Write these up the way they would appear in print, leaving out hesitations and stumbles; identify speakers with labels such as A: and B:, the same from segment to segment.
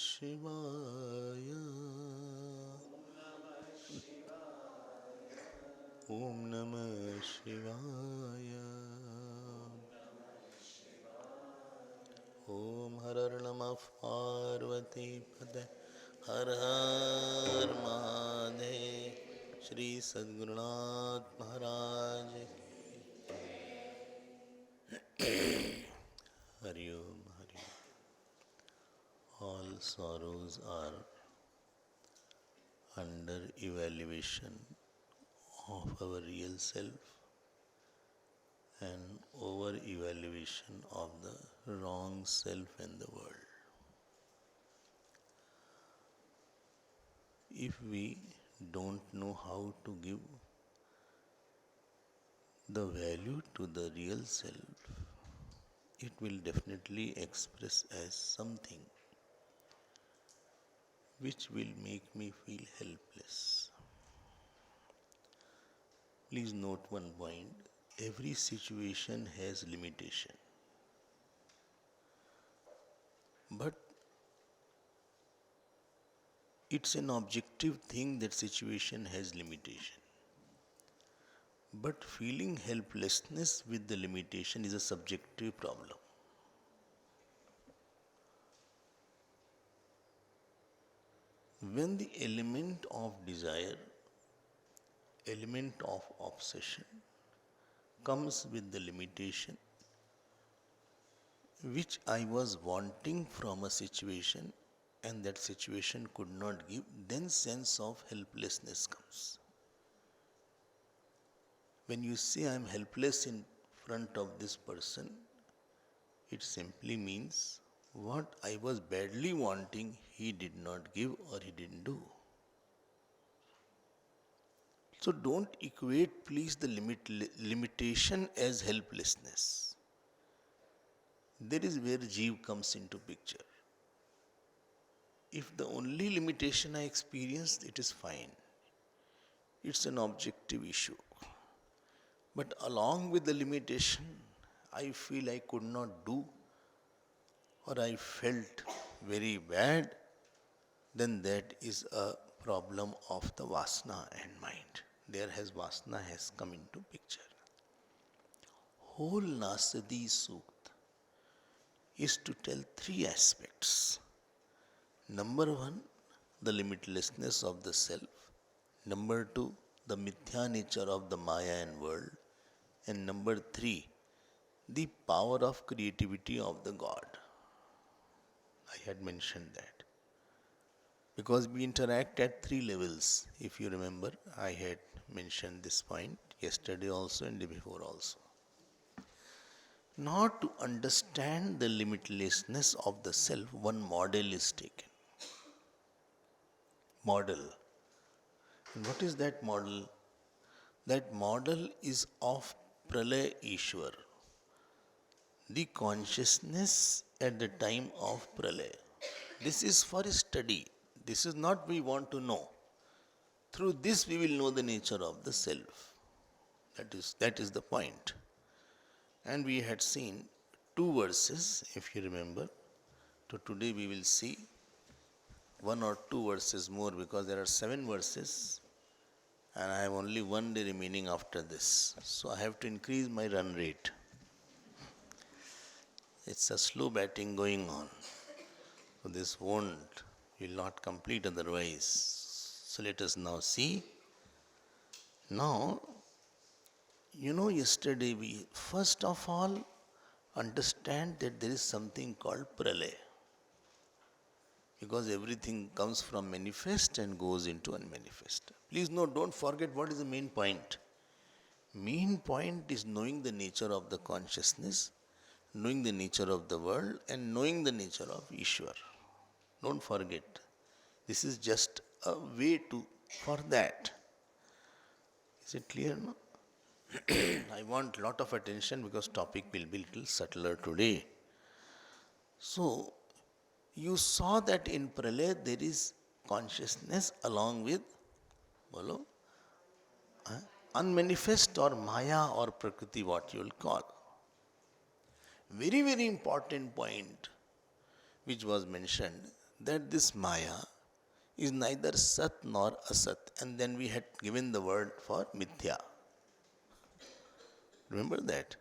A: Shivaya. Om Namah Shivaya. Om Har Namah Parvati Pade Har Har Mahadev. Shri Sadgurunath Maharaj Hari Om Hari. All sorrows are under evaluation of our real self and over evaluation of the wrong self in the world. If we don't know how to give the value to the real self, it will definitely express as something which will make me feel helpless. Please note one point. Every situation has limitation. But it's an objective thing that situation has limitation. But feeling helplessness with the limitation is a subjective problem. When the element of desire, element of obsession comes with the limitation which I was wanting from a situation and that situation could not give, then sense of helplessness comes. When you say I am helpless in front of this person, it simply means what I was badly wanting he did not give or he didn't do. So don't equate please the limitation as helplessness. There is where Jeev comes into picture. If the only limitation I experienced, it is fine. It's an objective issue. But along with the limitation, I feel I could not do or I felt very bad, then that is a problem of the vasana and mind. There has vasana has come into picture. Whole Nasadiya Sukta is to tell three aspects. Number one, the limitlessness of the self. Number two, the mithya nature of the Maya and world. And number three, the power of creativity of the God. I had mentioned that. Because we interact at three levels. If you remember, I had mentioned this point yesterday also and the day before also. Now to understand the limitlessness of the self, one model is taken. Model. And what is that model? That model is of Pralaya Ishwar, the consciousness at the time of Pralaya. This is for study. This is not we want to know. Through this we will know the nature of the self. That is the point. And we had seen two verses, if you remember. So today we will see one or two verses more because there are 7 verses and I have only one day remaining after this. So I have to increase my run rate. It's a slow batting going on. So this will not complete otherwise. So let us now see. Now, yesterday we first of all understand that there is something called Pralaya. Because everything comes from manifest and goes into unmanifest. Please note, don't forget what is the main point. Main point is knowing the nature of the consciousness, knowing the nature of the world, and knowing the nature of Ishwar. Don't forget. This is just a way for that. Is it clear now? I want a lot of attention because topic will be little subtler today. So, you saw that in Pralaya there is consciousness along with unmanifest or Maya or Prakriti, what you will call. Very, very important point which was mentioned, that this Maya is neither Sat nor Asat. And then we had given the word for Mithya. Remember that?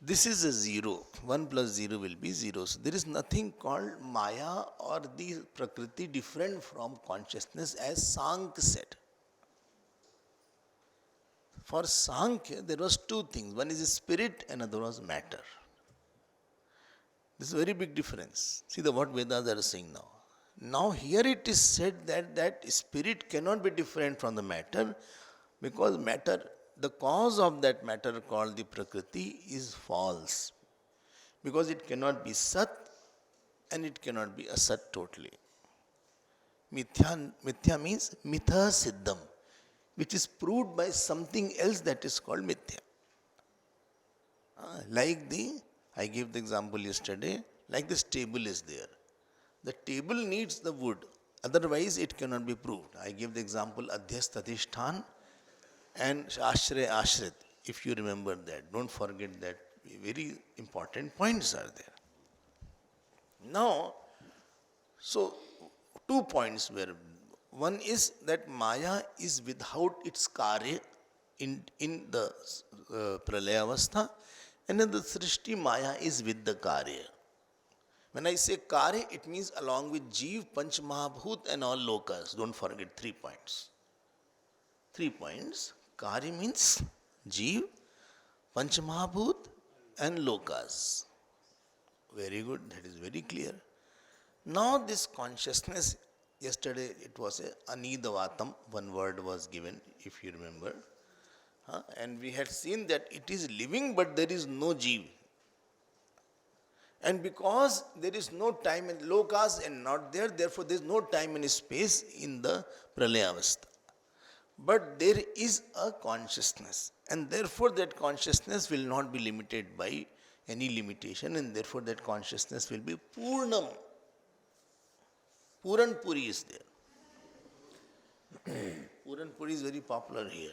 A: This is a zero. 1 plus 0 will be 0. So there is nothing called Maya or the Prakriti different from consciousness, as Sankhya said. For Sankhya, there was two things. One is spirit, another was matter. This is a very big difference. See what Vedas are saying now. Now here it is said that spirit cannot be different from the matter, because matter, the cause of that matter called the Prakriti, is false. Because it cannot be Sat and it cannot be Asat totally. Mithya means Mitha Siddham, which is proved by something else that is called Mithya. I gave the example yesterday, like this table is there. The table needs the wood, otherwise it cannot be proved. I gave the example Adhyastadhishthan and Ashray Ashrit, if you remember that. Don't forget that. Very important points are there. Now, so 2 points were. One is that Maya is without its karya in the Pralaya Avastha, and in the Srishti, Maya is with the karya. When I say karya, it means along with Jeev, Panch Mahabhut and all lokas. Don't forget 3 points. 3 points. Karya means Jeev, Panch Mahabhut and lokas. Very good, that is very clear. Now this consciousness, yesterday it was a Anidavatam, one word was given, if you remember. And we had seen that it is living but there is no Jeev. And because there is no time and lokas and not there, therefore there is no time and space in the Pralayavastha. But there is a consciousness, and therefore that consciousness will not be limited by any limitation, and therefore that consciousness will be Purnam. Puran Puri is there. Puran Puri is very popular here.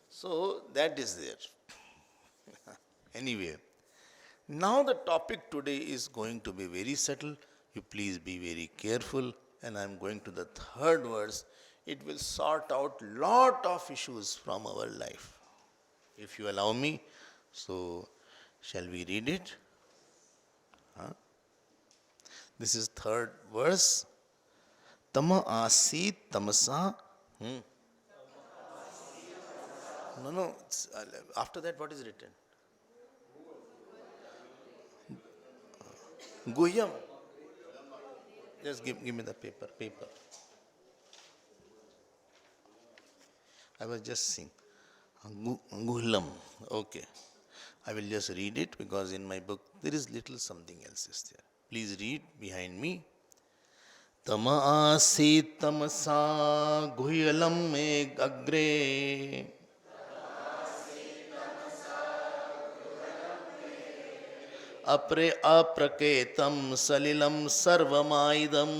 A: So that is there. Anyway, now the topic today is going to be very subtle. You please be very careful. And I am going to the third verse. It will sort out lot of issues from our life. If you allow me, so shall we read it? This is third verse. Tama asit tamasa. No. After that, what is written? Guhyam. Just give me the paper. I was just saying. Guhlam. Okay. I will just read it because in my book there is little something else is there. Please read behind me. Tama asit tamasa guhyalam me agre. Apre apraketam salilam sarvamaidam.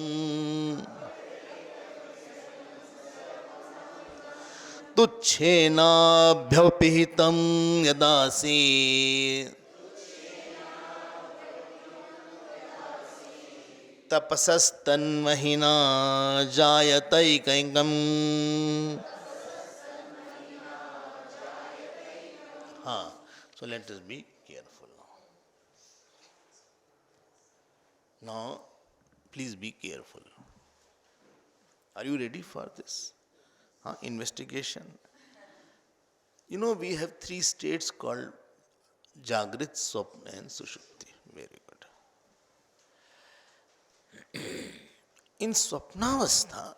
A: तुच्छेनाभ्यपिहितं यदासि तपसस्तन्महिना जायतैकैकम्. So let us be careful now. Now, please be careful. Are you ready for this? Investigation. You know, we have 3 states called Jagrit, Swapna and Sushupti. Very good. In Swapnavastha,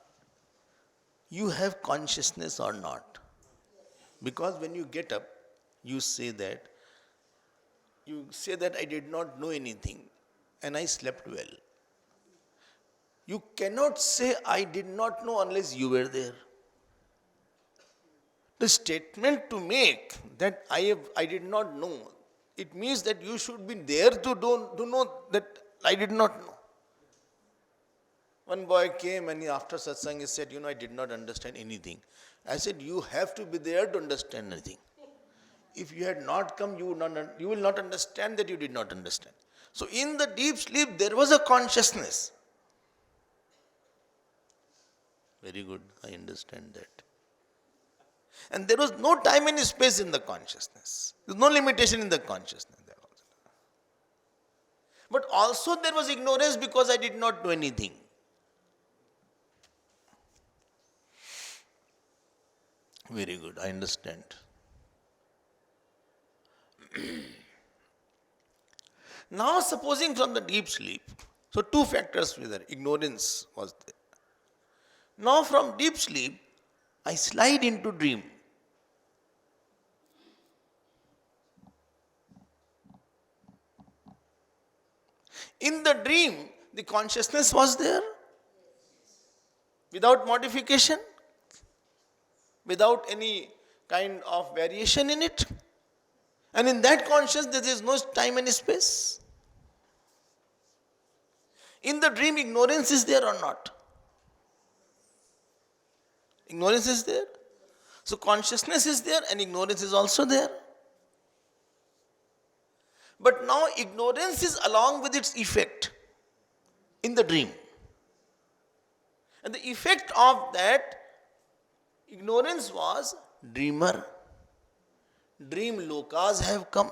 A: you have consciousness or not. Because when you get up, you say that I did not know anything and I slept well. You cannot say I did not know unless you were there. The statement to make that I did not know, it means that you should be there to know that I did not know. One boy came and after satsang he said, I did not understand anything. I said, you have to be there to understand anything. If you had not come, you will not understand that you did not understand. So in the deep sleep, there was a consciousness. Very good. I understand that. And there was no time and space in the consciousness. There was no limitation in the consciousness. There also. But also there was ignorance because I did not do anything. Very good. I understand. Now supposing from the deep sleep, so two factors were there. Ignorance was there. Now from deep sleep, I slide into dream. In the dream, the consciousness was there without modification, without any kind of variation in it. And in that consciousness, there is no time and space. In the dream, ignorance is there or not? Ignorance is there. So consciousness is there and ignorance is also there. But now ignorance is along with its effect in the dream. And the effect of that ignorance was dreamer. Dream lokas have come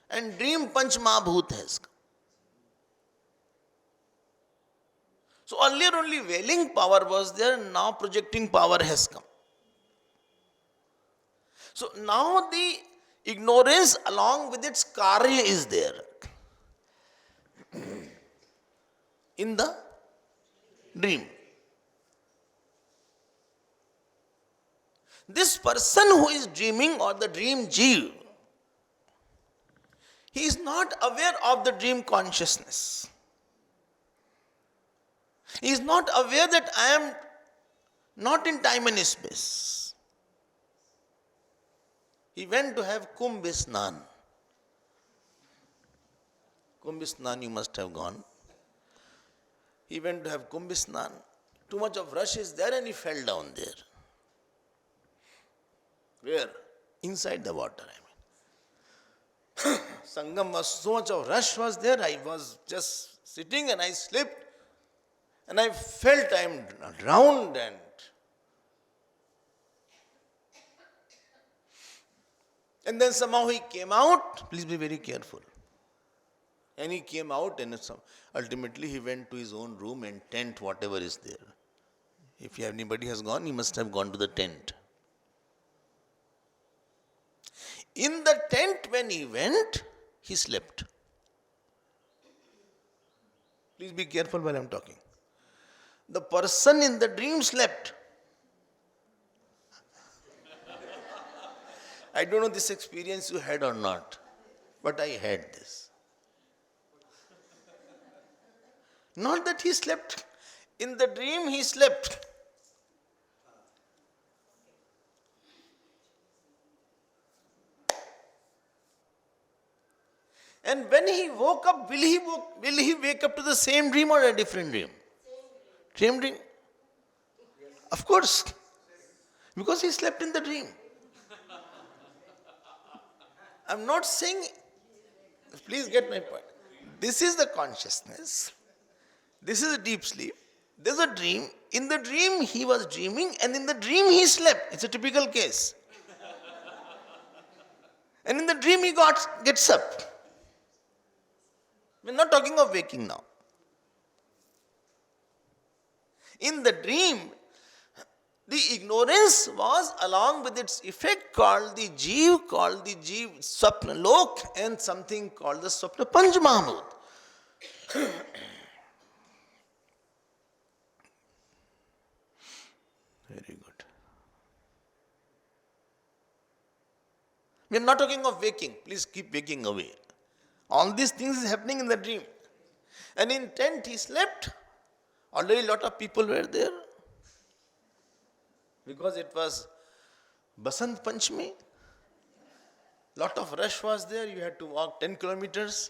A: and dream panchmabhut has come. So earlier only veiling power was there, now projecting power has come. So now the ignorance along with its karya is there in the dream. This person who is dreaming or the dream jeev, he is not aware of the dream consciousness. He is not aware that I am not in time and space. He went to have Kumbh Snan. Kumbh Snan you must have gone. He went to have Kumbh Snan. Too much of rush is there and he fell down there. Where? Inside the water, I mean. Sangam was so much of rush was there, I was just sitting and I slipped and I felt I am drowned and then somehow he came out. Please be very careful. And he came out and ultimately he went to his own room and tent, whatever is there. If anybody has gone, he must have gone to the tent. In the tent when he went, he slept. Please be careful while I am talking. The person in the dream slept. I don't know this experience you had or not, but I had this. Not that he slept. In the dream he slept. And when he woke up, will he wake up to the same dream or a different dream? Same dream? Of course. Because he slept in the dream. I'm not saying, please get my point. This is the consciousness. This is a deep sleep. There's a dream. In the dream he was dreaming and in the dream he slept. It's a typical case. And in the dream he gets up. We're not talking of waking now. In the dream, the ignorance was along with its effect called the jeev, swapna lok, and something called the swapna panchmahbhut. Very good. We're not talking of waking. Please keep waking away. All these things is happening in the dream. And in tent he slept. Already a lot of people were there. Because it was Basant Panchami. Lot of rush was there. You had to walk 10 kilometers.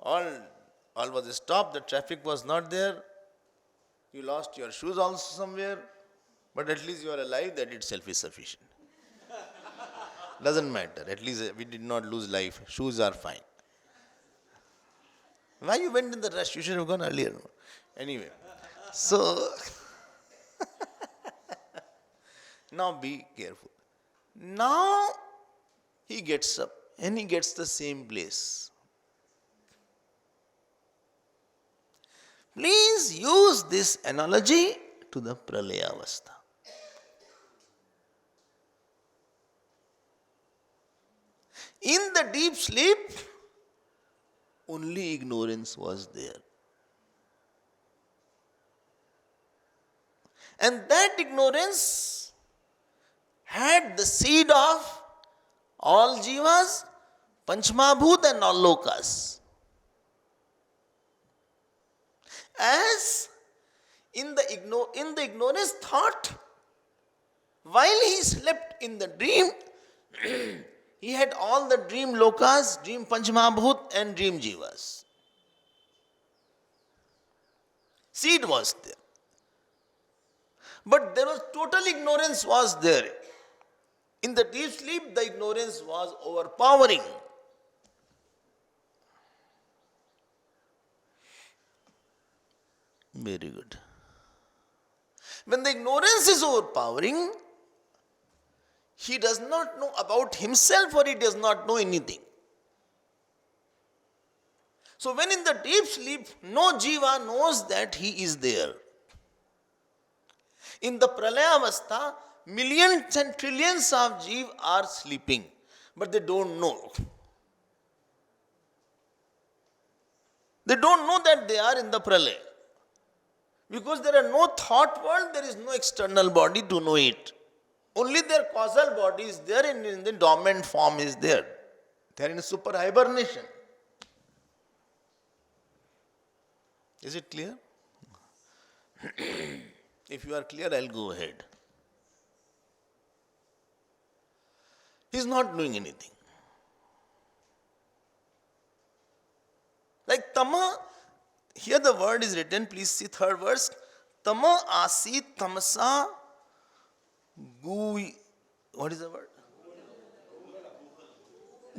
A: All was stopped. The traffic was not there. You lost your shoes also somewhere. But at least you are alive. That itself is sufficient. Doesn't matter. At least we did not lose life. Shoes are fine. Why you went in the rush? You should have gone earlier. Anyway. So, Now be careful. Now he gets up and he gets the same place. Please use this analogy to the pralayavastha. In the deep sleep, only ignorance was there. And that ignorance had the seed of all jivas, panchmabhut and all lokas. As in the ignorance thought, while he slept in the dream, he had all the dream lokas, dream panchmabhut and dream jivas. Seed was there. But there was total ignorance was there. In the deep sleep, the ignorance was overpowering. Very good. When the ignorance is overpowering, he does not know about himself or he does not know anything. So when in the deep sleep, no jiva knows that he is there. In the pralayavastha, millions and trillions of jiva are sleeping, but they don't know. They don't know that they are in the pralaya. Because there are no thought world, there is no external body to know it. Only their causal body is there, in the dormant form is there. They are in a super hibernation. Is it clear? If you are clear, I'll go ahead. He is not doing anything. Like tama, here the word is written, please see third verse. Tama asit tamasa gui. What is the word?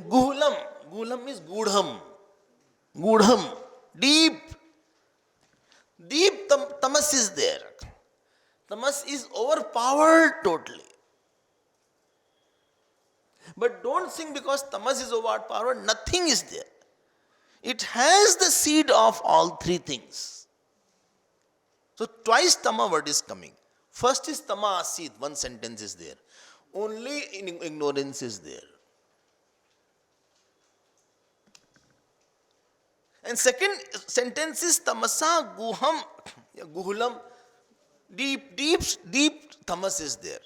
A: Guhulam. Guhulam means gudham. Gudham. Deep. Deep tamas is there. Tamas is overpowered totally. But don't think because tamas is overpowered, nothing is there. It has the seed of all three things. So twice tama word is coming. First is tama asit, one sentence is there. Only ignorance is there. And second sentence is tamasa guham, guhulam, deep tamas is there.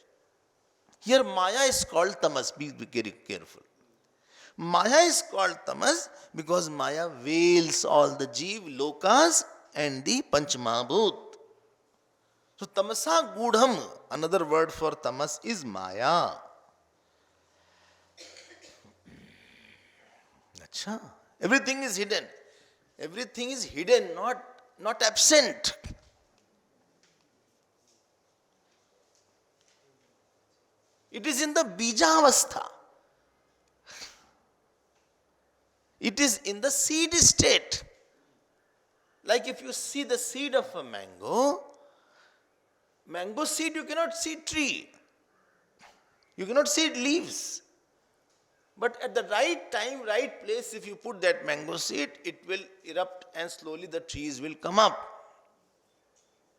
A: Here Maya is called tamas, be very careful. Maya is called tamas because Maya veils all the jiv, lokas and the panchmabhut. So tamasa gudham, another word for tamas is Maya. Achha. Everything is hidden. Everything is hidden, not absent. It is in the bijavastha. It is in the seed state. Like if you see the seed of a mango seed, you cannot see tree. You cannot see leaves. But at the right time, right place, if you put that mango seed, it will erupt and slowly the trees will come up.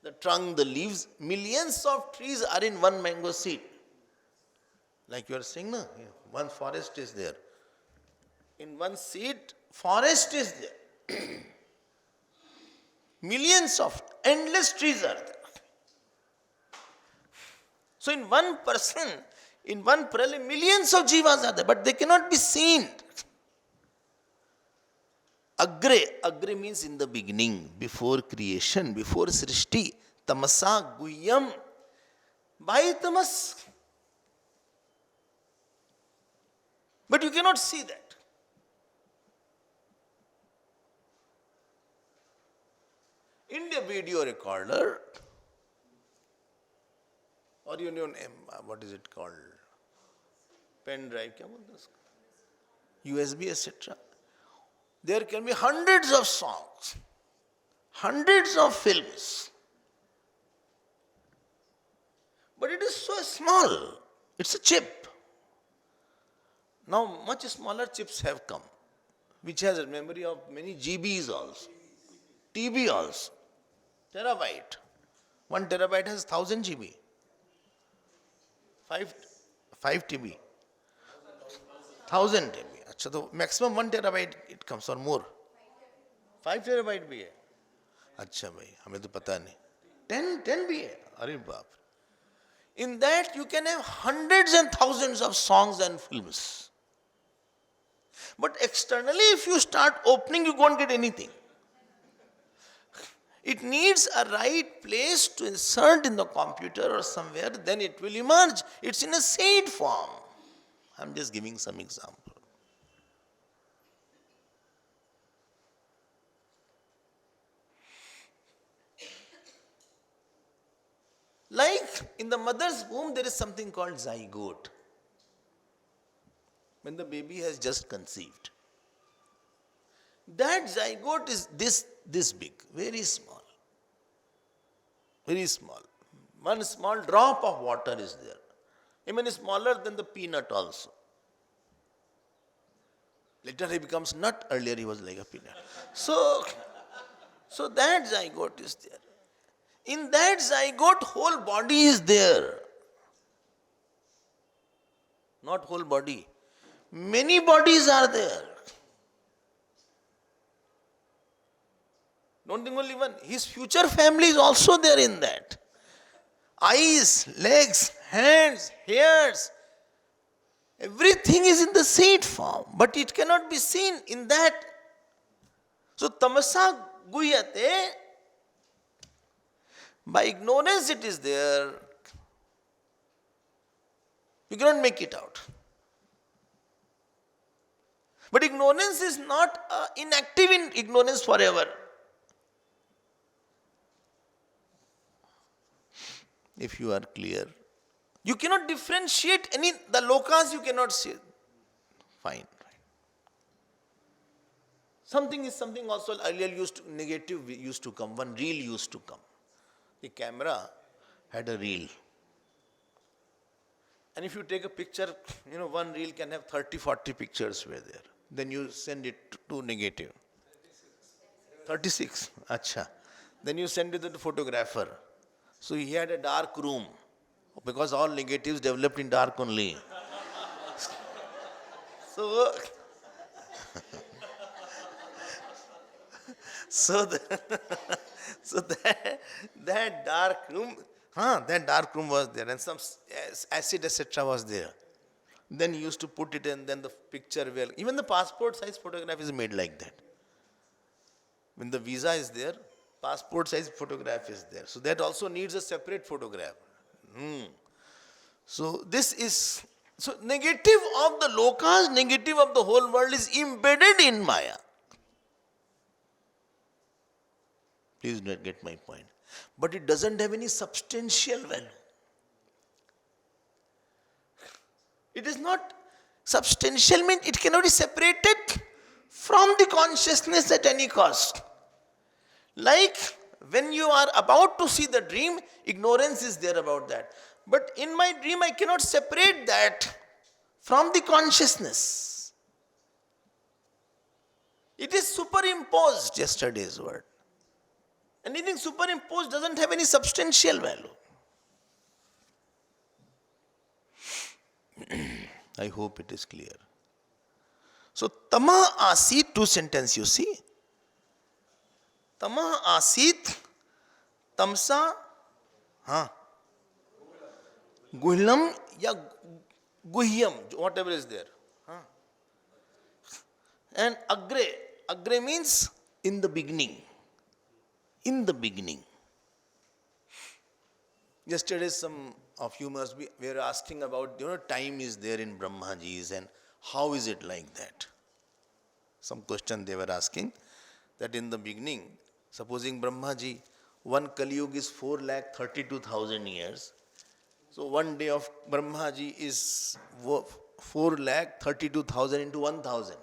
A: The trunk, the leaves, millions of trees are in one mango seed. Like you are saying, no? One forest is there. In one seed, forest is there. Millions of endless trees are there. So in one person, in one pralaya, millions of jivas are there, but they cannot be seen. Agre means in the beginning, before creation, before srishti. Tamasa guhyam. By tamas. But you cannot see that. In the video recorder, or you know, what is it called? Pen drive, USB, etc. There can be hundreds of songs, hundreds of films. But it is so small. It's a chip. Now much smaller chips have come, which has a memory of many GBs also. TB also. Terabyte. 1 terabyte has 1000 GB. 5 TB. 1000 TB. अच्छा तो maximum 1 terabyte it comes or more. 5 terabyte भी है. अच्छा भाई हमें तो पता नहीं. 10 भी है. अरे बाप. In that you can have hundreds and thousands of songs and films. But externally if you start opening you won't get anything. It needs a right place to insert in the computer or somewhere, then it will emerge. It's in a seed form. I'm just giving some example. Like in the mother's womb, there is something called zygote. When the baby has just conceived. That zygote is this big, very small. Very small. One small drop of water is there. Even smaller than the peanut also. Later he becomes nut, earlier he was like a peanut. So that zygote is there. In that zygote, whole body is there. Not whole body. Many bodies are there. Don't think only one. His future family is also there in that. Eyes, legs, hands, hairs. Everything is in the seed form. But it cannot be seen in that. So tamasa guyate. By ignorance it is there. You cannot make it out. But ignorance is not inactive in ignorance forever. If you are clear, you cannot differentiate the lokas you cannot see. Fine. Something is something also earlier negative used to come, one reel used to come. The camera had a reel. And if you take a picture, one reel can have 30, 40 pictures were there. Then you send it to negative. 36. Acha. Then you send it to the photographer. So he had a dark room because all negatives developed in dark only. That dark room was there and some acid etc. was there. Then he used to put it in, then the picture even the passport size photograph is made like that. When the visa is there, passport size photograph is there. So that also needs a separate photograph. So negative of the lokas, negative of the whole world is embedded in Maya. Please don't get my point. But it doesn't have any substantial value. It is not substantial, means it cannot be separated from the consciousness at any cost. Like when you are about to see the dream, ignorance is there about that. But in my dream, I cannot separate that from the consciousness. It is superimposed, yesterday's word. Anything superimposed doesn't have any substantial value. I hope it is clear. So, tama asit, 2 sentences you see. Tama asit, tamsa, guhlam ya guhyam, whatever is there. And agre means in the beginning. In the beginning. Yesterday some of you were asking about, time is there in Brahmaji's and how is it like that? Some question they were asking, that in the beginning, supposing Brahmaji, one Kali Yuga is 4,32,000 years. So one day of Brahmaji is 4,32,000 into 1,000.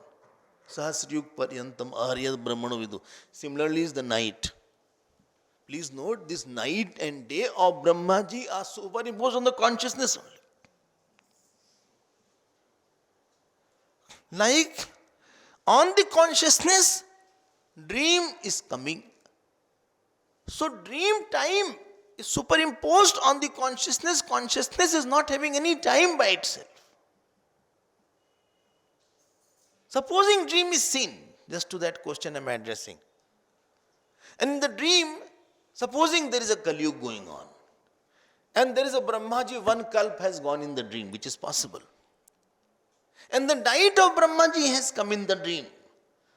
A: Sahasrayug paryantam aharyad brahmano vidu. Similarly is the night. Please note, this night and day of Brahmaji are superimposed on the consciousness only. Like, on the consciousness, dream is coming. So dream time is superimposed on the consciousness. Consciousness is not having any time by itself. Supposing dream is seen, just to that question I am addressing. And in the dream, supposing there is a Kali Yuga going on, and there is a Brahmaji, one kalp has gone in the dream, which is possible. And the night of Brahmaji has come in the dream.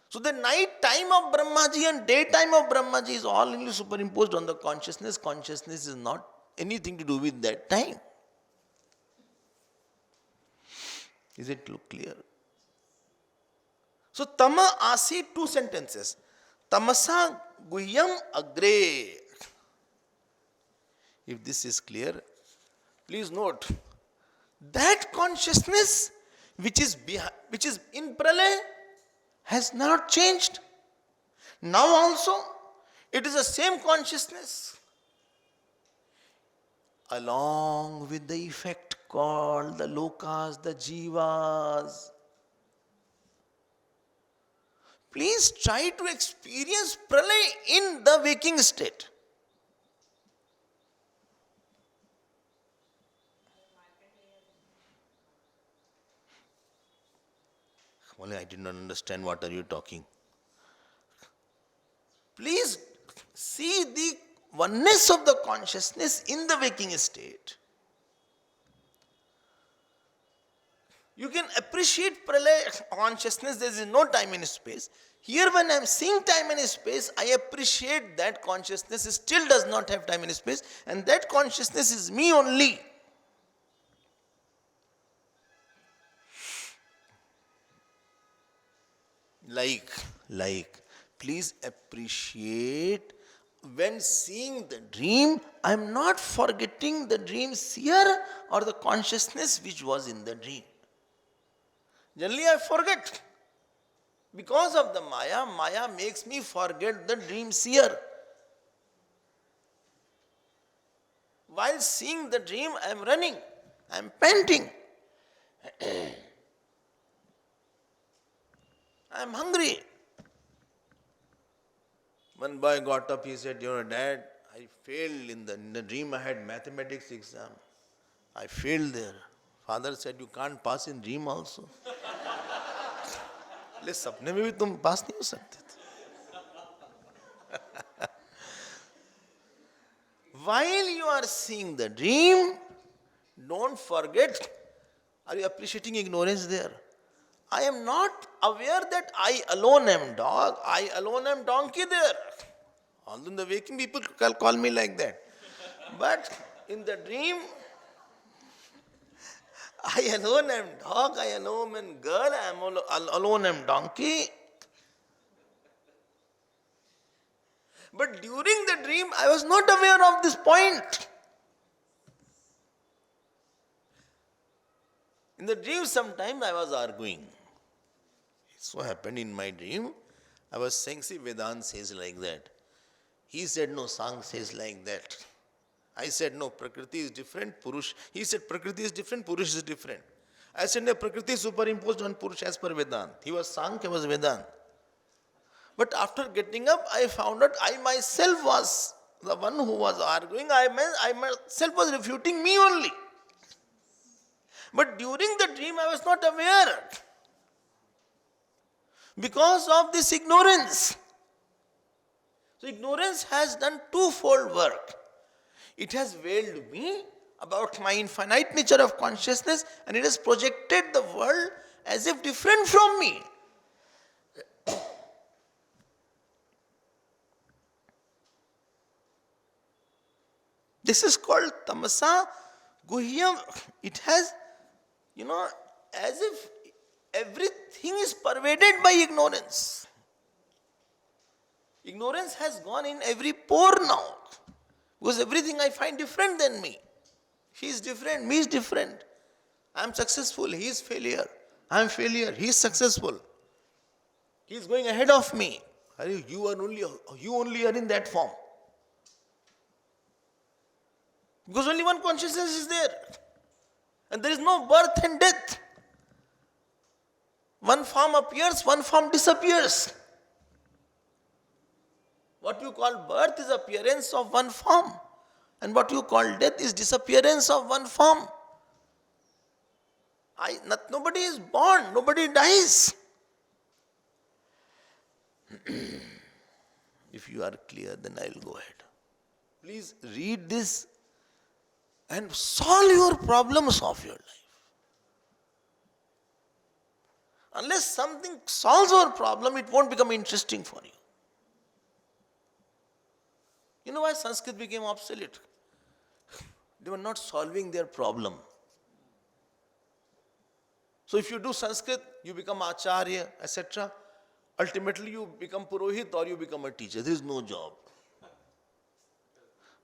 A: So the night time of Brahmaji and daytime of Brahmaji is all only superimposed on the consciousness. Consciousness is not anything to do with that time. Is it look clear? So tama asi, two sentences. Tamasa guhyam agre. If this is clear, please note that consciousness which is in pralaya has not changed. Now also it is the same consciousness, along with the effect called the lokas, the jivas. Please try to experience pralaya in the waking state. Only I did not understand what are you talking. Please see the oneness of the consciousness in the waking state. You can appreciate pralaya consciousness, there is no time and space. Here when I am seeing time and space, I appreciate that consciousness still does not have time and space, and that consciousness is me only. Like, please appreciate when seeing the dream, I am not forgetting the dream seer or the consciousness which was in the dream. Generally I forget. Because of the Maya, Maya makes me forget the dream seer. While seeing the dream, I am running, I am panting. I am hungry. One boy got up, he said, Dad, I failed in the dream, I had mathematics exam. I failed there. Father said, you can't pass in dream also. ले सपने में भी तुम पास नहीं हो सकते थे. While you are seeing the dream, don't forget, are you appreciating ignorance there? I am not aware that I alone am dog, I alone am donkey there. Although in the waking people call me like that. But in the dream, I alone am dog, I alone am girl, I alone am donkey. But during the dream, I was not aware of this point. In the dream, sometimes I was arguing. It so happened in my dream, I was saying, see, Vedanta says like that. He said, no, Sang says like that. I said, no, Prakriti is different, Purush. He said, Prakriti is different, Purush is different. I said, no, Prakriti is superimposed on Purush as per Vedanta. He was Sang, I was Vedanta. But after getting up, I found out I myself was the one who was arguing. I myself was refuting me only. But during the dream, I was not aware. Because of this ignorance. So ignorance has done twofold work. It has veiled me about my infinite nature of consciousness, and it has projected the world as if different from me. This is called tamasa guhyam. It has, as if everything is pervaded by ignorance. Ignorance has gone in every pore now. Because everything I find different than me. He is different, me is different. I am successful, he is failure. I am failure, he is successful. He is going ahead of me. You only are in that form. Because only one consciousness is there. And there is no birth and death. One form appears, one form disappears. What you call birth is appearance of one form. And what you call death is disappearance of one form. Nobody is born, nobody dies. If you are clear, then I will go ahead. Please read this and solve your problems of your life. Unless something solves our problem, it won't become interesting for you. You know why Sanskrit became obsolete? They were not solving their problem. So if you do Sanskrit, you become Acharya, etc. Ultimately you become Purohit or you become a teacher. There is no job.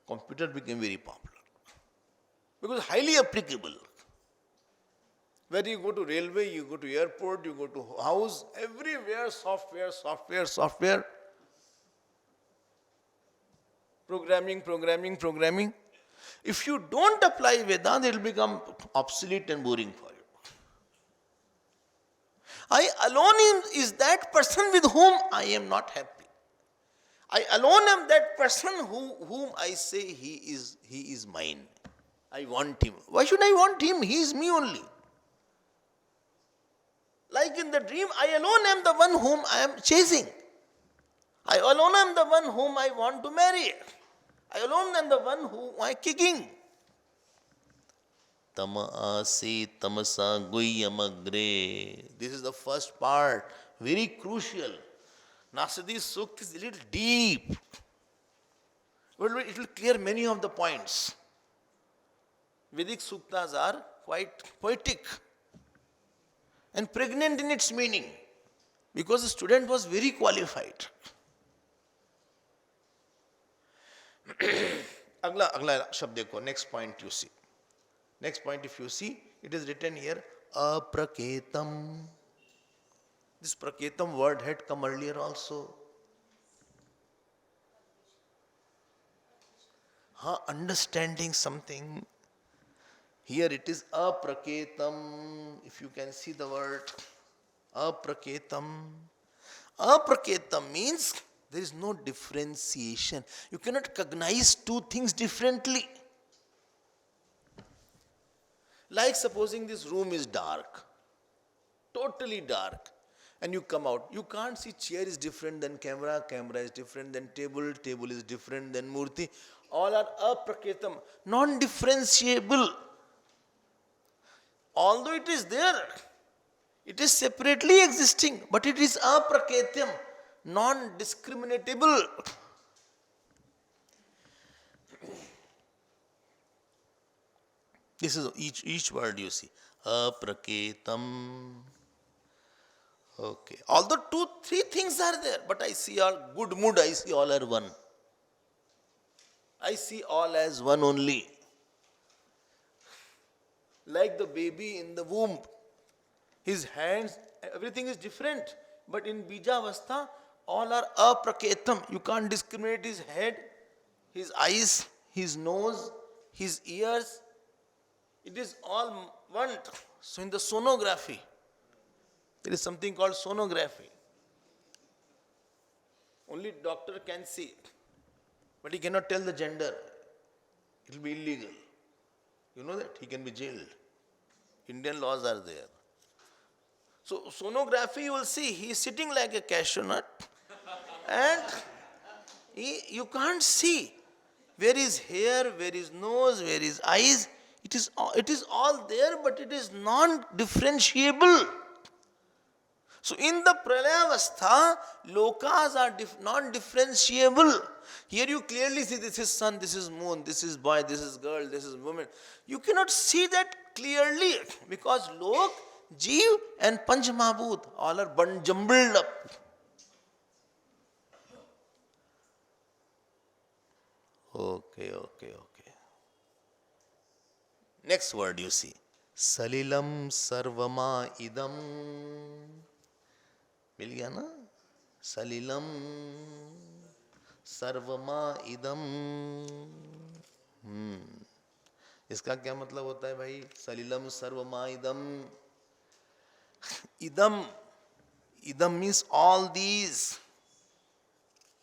A: Computer became very popular. Because highly applicable. Where you go to railway, you go to airport, you go to house, everywhere software, software, software. Programming, programming, programming. If you don't apply Vedanta, it will become obsolete and boring for you. I alone is that person with whom I am not happy. I alone am that person whom I say he is mine. I want him. Why should I want him? He is me only. Like in the dream, I alone am the one whom I am chasing. I alone am the one whom I want to marry. I alone am the one whom I am kicking. Tama ase tamasa guyyamagre. This is the first part, very crucial. Nasadiya Sukta is a little deep. It will clear many of the points. Vedic Suktas are quite poetic and pregnant in its meaning because the student was very qualified. Agla shabd dekho, next point you see. Next point if you see, it is written here, apraketam. This praketam word had come earlier also. Understanding something. Here it is apraketam. If you can see the word apraketam. Apraketam means there is no differentiation. You cannot cognize two things differently. Like supposing this room is dark, totally dark, and you come out. You can't see chair is different than camera, camera is different than table, table is different than murti. All are apraketam, non-differentiable. Although it is there, it is separately existing, but it is apraketam, non-discriminatable. This is each word you see. Apraketam. Okay. Although 2-3 things are there, but I see all good mood, I see all are one. I see all as one only. Like the baby in the womb. His hands, everything is different. But in Bijavastha, all are apraketam. You can't discriminate his head, his eyes, his nose, his ears. It is all one. So in the sonography, there is something called sonography. Only doctor can see it. But he cannot tell the gender. It will be illegal. You know that? He can be jailed. Indian laws are there. So sonography, you will see, he is sitting like a cashew nut. And you can't see where is hair, where is nose, where is eyes. It is all there, but it is non-differentiable. So in the Pralayavastha, lokas are non-differentiable. Here you clearly see this is sun, this is moon, this is boy, this is girl, this is woman. You cannot see that clearly because lok, jeev and panch mahabhut all are jumbled up. Okay. Next word you see. Salilam sarvama idam. मिल गया ना? सलिलम सर्वमा इदम. इसका क्या मतलब होता है भाई? सलिलम सर्वमा idam. Idam. Idam means all these.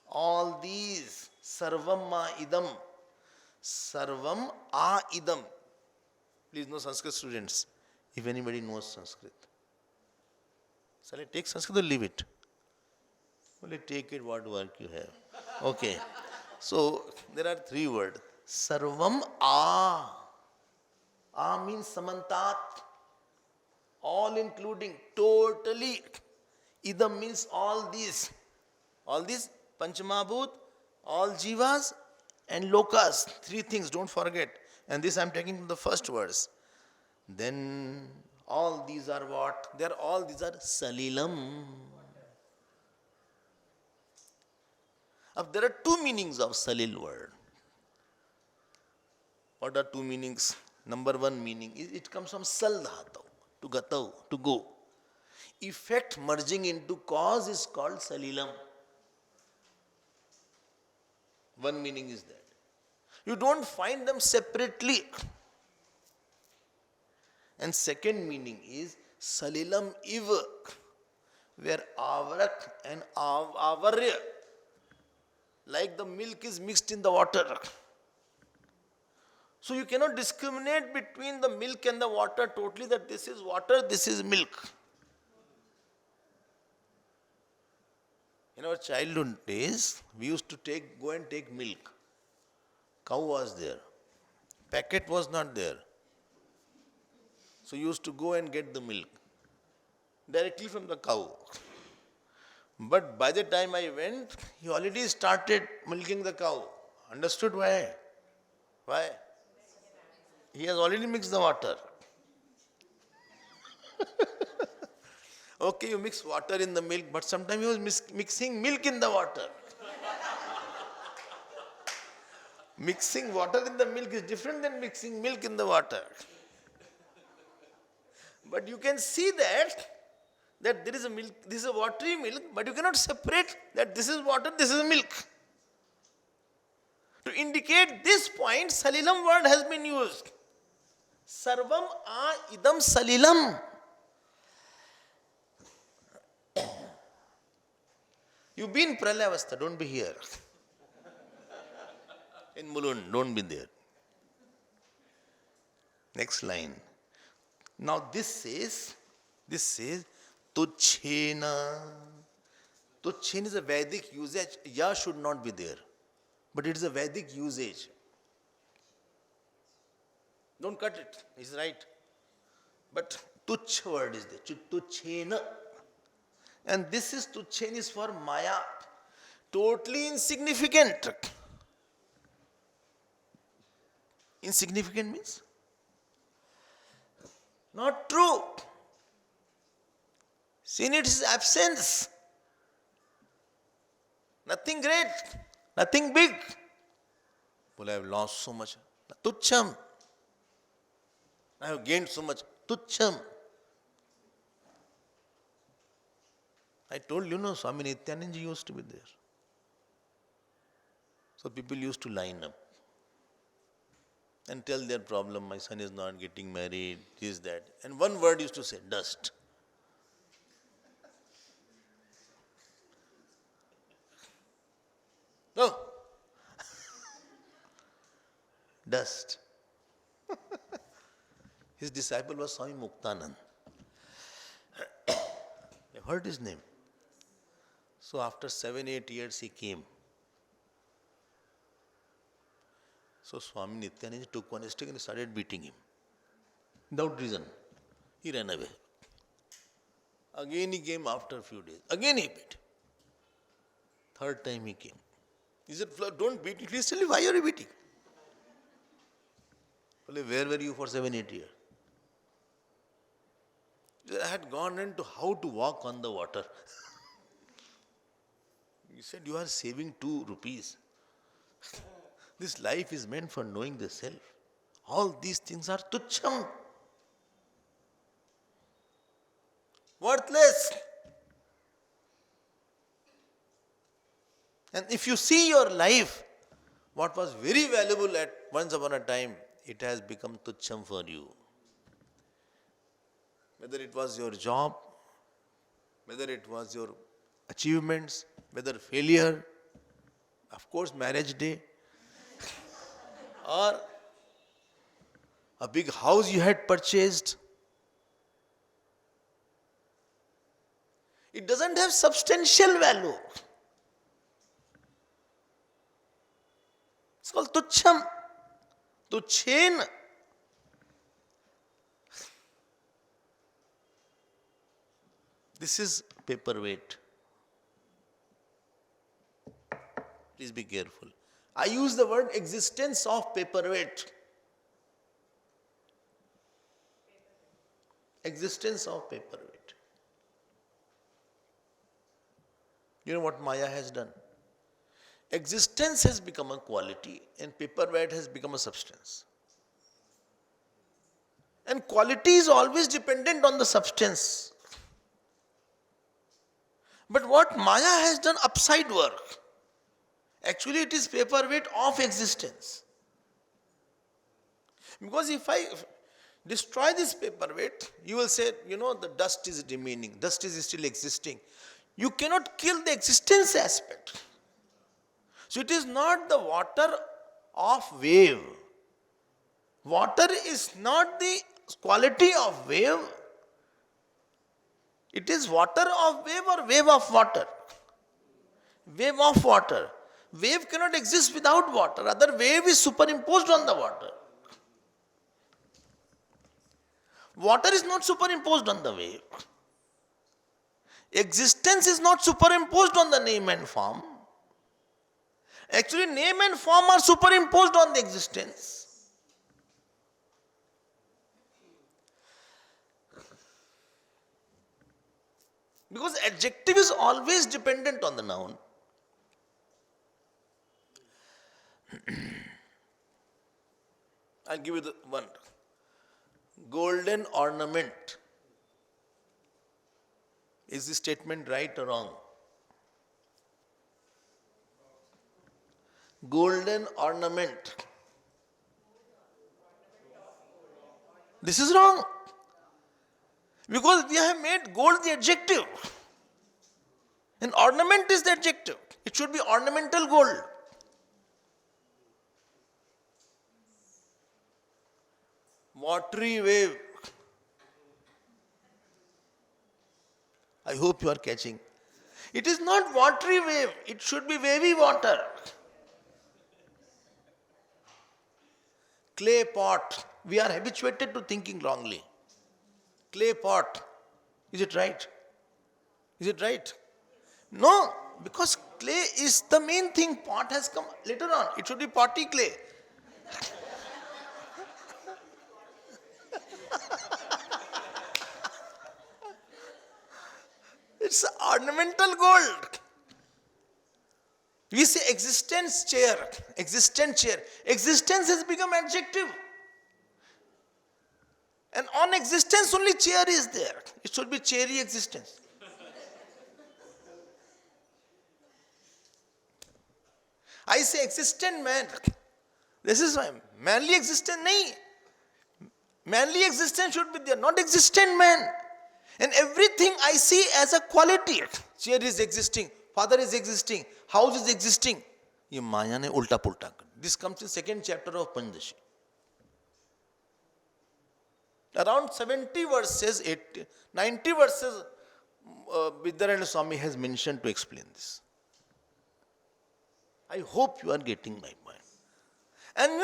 A: All these. Sarvam ma idam. Sarvam a idam. Please know Sanskrit students, if anybody knows Sanskrit. Shall I take Sanskrit or leave it? Only take it what work you have. Okay. So there are three words. Sarvam a. A means samantat. All including, totally. Idam means all these. All these Panchamabhut, all jivas and lokas. Three things, don't forget. And this I am taking from the first verse. Then all these are what? These are salilam. There are two meanings of salil word. What are two meanings? Number one meaning is it comes from sal dhatu, to gatau, to go. Effect merging into cause is called salilam. One meaning is that. You don't find them separately. And second meaning is salilam iv, where avrak and avarya, like the milk is mixed in the water. So you cannot discriminate between the milk and the water totally, that this is water, this is milk. In our childhood days, we used to go and take milk. Cow was there. Packet was not there. So you used to go and get the milk directly from the cow. But by the time I went, he already started milking the cow. Understood why? Why? He has already mixed the water. Okay, you mix water in the milk, but sometimes he was mixing milk in the water. Mixing water in the milk is different than mixing milk in the water. But you can see that there is a milk, this is a watery milk, but you cannot separate that this is water, this is milk. To indicate this point, salilam word has been used. Sarvam a idam salilam. You be in Pralayavastha, don't be here. In Mulund, don't be there. Next line. Now this says, Tuchena. Tuchen is a Vedic usage. Ya should not be there. But it is a Vedic usage. Don't cut it. He's right. But Tuch word is there. Tuchena. And this is Tuchen is for Maya. Totally insignificant. Insignificant means? Not true. Sin its absence. Nothing great. Nothing big. Well, I have lost so much. Tucham. I have gained so much. Tucham. I told you, no, Swami Nityananda used to be there. So people used to line up and tell their problem, my son is not getting married, this, that. And one word used to say, dust. No. Dust. His disciple was Swami Muktanand. I heard his name. So after 7-8 years he came. So Swami Nityananda took one stick and started beating him. Without reason. He ran away. Again he came after a few days. Again he beat. Third time he came. He said, don't beat me. Please tell me, why are you beating? Well, where were you for 7-8 years? I had gone into how to walk on the water. He said, you are saving 2 rupees. This life is meant for knowing the self. All these things are tucham. Worthless. And if you see your life, what was very valuable at once upon a time, it has become tucham for you. Whether it was your job, whether it was your achievements, whether failure, of course marriage day, or a big house you had purchased. It doesn't have substantial value. It's called tucham, tuchen. This is paperweight. Please be careful. I use the word existence of paperweight. Existence of paperweight. You know what Maya has done? Existence has become a quality and paperweight has become a substance. And quality is always dependent on the substance. But what Maya has done upside work, actually it is paperweight of existence. Because if I destroy this paperweight, you will say, the dust is remaining, dust is still existing. You cannot kill the existence aspect. So it is not the water of wave. Water is not the quality of wave. It is water of wave or wave of water. Wave of water. Wave cannot exist without water. Rather, wave is superimposed on the water. Water is not superimposed on the wave. Existence is not superimposed on the name and form. Actually, name and form are superimposed on the existence. Because adjective is always dependent on the noun. I'll give you the one. Golden ornament. Is this statement right or wrong? Golden ornament. This is wrong. Because we have made gold the adjective. And ornament is the adjective. It should be ornamental gold. Watery wave. I hope you are catching. It is not watery wave. It should be wavy water. Clay pot. We are habituated to thinking wrongly. Clay pot. Is it right? Is it right? No, because clay is the main thing. Pot has come later on. It should be potty clay. It's ornamental gold. We say existence chair. Existence chair. Existence has become adjective. And on existence only chair is there. It should be cherry existence. I say existent man. This is why manly existence nahi. Manly existence should be there, not existent man. And everything I see as a quality. Chair is existing, father is existing, house is existing. Ye Maya ne ulta pulta. This comes in second chapter of Pandashi. Around 70 verses, 90 verses, Vedanta Swami has mentioned to explain this. I hope you are getting my point. And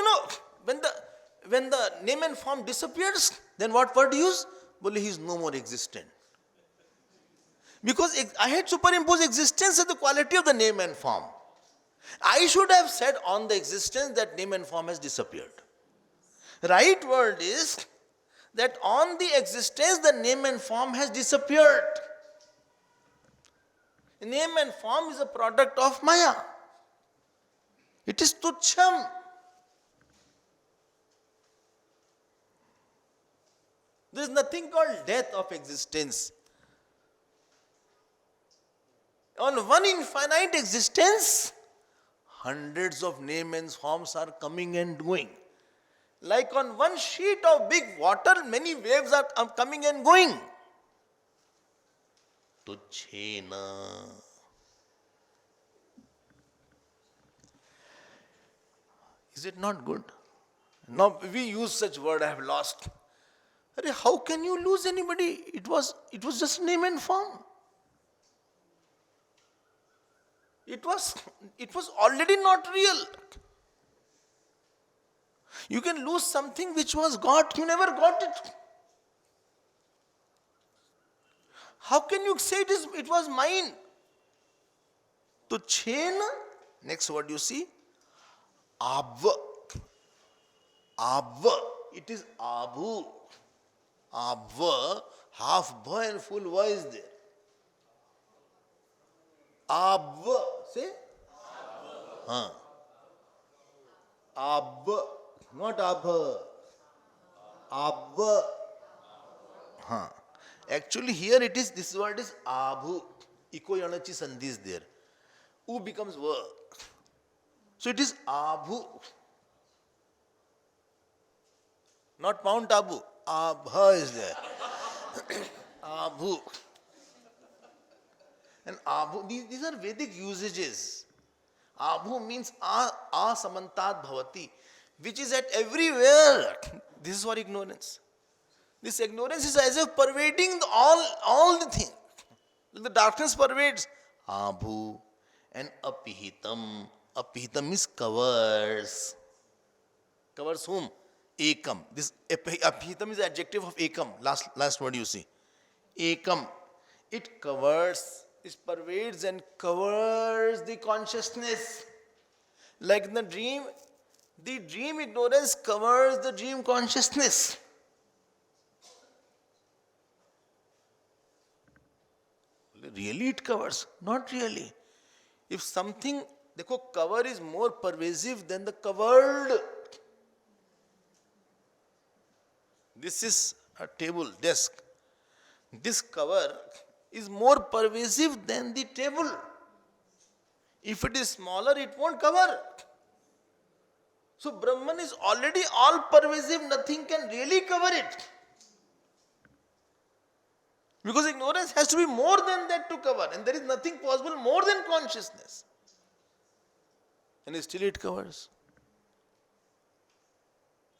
A: when the name and form disappears, then what word use? Well, he is no more existent. Because I had superimposed existence as the quality of the name and form. I should have said on the existence that name and form has disappeared. Right word is that on the existence the name and form has disappeared. Name and form is a product of Maya. It is tucham. There is nothing called death of existence. On one infinite existence, hundreds of names and forms are coming and going. Like on one sheet of big water, many waves are coming and going. Tuchena. Is it not good? Now we use such word, I have lost. How can you lose anybody? It was just name and form. It was already not real. You can lose something which was got, you never got it. How can you say it was mine? To chain, next word you see, ab. Ab. It is abu. Ab, half bha and full va is there. Ab, say? Ab, not abha. Ab. Actually here it is, this word is abhu. Iko yanachi sandhi is there. U becomes va. So it is abhu. Not Mount Abu. Abha is there. Abhu. And Abhu, these are Vedic usages. Abhu means asamantat bhavati, which is at everywhere. This is for ignorance. This ignorance is as if pervading all the thing. The darkness pervades. Abhu and apihitam. Apihitam is covers. Covers whom? Ekam. This apihitam is the adjective of ekam. Last word you see. Ekam. It covers, it pervades and covers the consciousness. Like in the dream ignorance covers the dream consciousness. Really it covers? Not really. If something, cover is more pervasive than the covered. This is a table, desk. This cover is more pervasive than the table. If it is smaller, it won't cover. So Brahman is already all pervasive, nothing can really cover it. Because ignorance has to be more than that to cover, and there is nothing possible more than consciousness. And still it covers.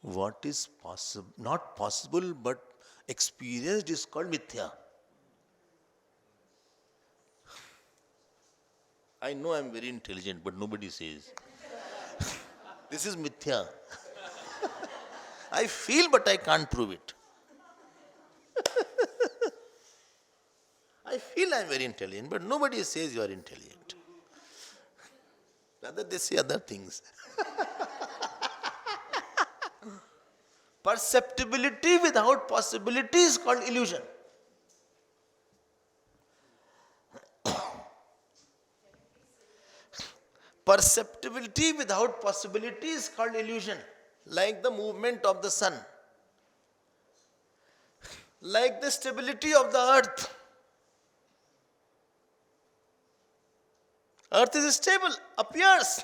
A: What is possible, not possible but experienced is called mithya. I know I am very intelligent, but nobody says. This is mithya. I feel, but I can't prove it. I feel I am very intelligent, but nobody says you are intelligent. Rather, they say other things. Perceptibility without possibility is called illusion. Perceptibility without possibility is called illusion. Like the movement of the sun. Like the stability of the earth. Earth is stable, appears,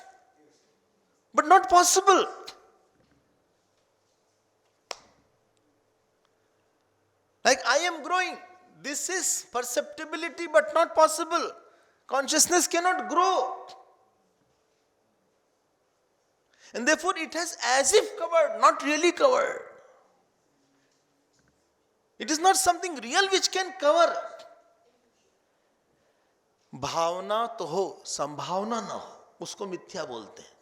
A: but not possible. Like I am growing. This is perceptibility but not possible. Consciousness cannot grow. And therefore it has as if covered, not really covered. It is not something real which can cover. भावना तो हो, संभावना ना हो, उसको मिथ्या बोलते हैं.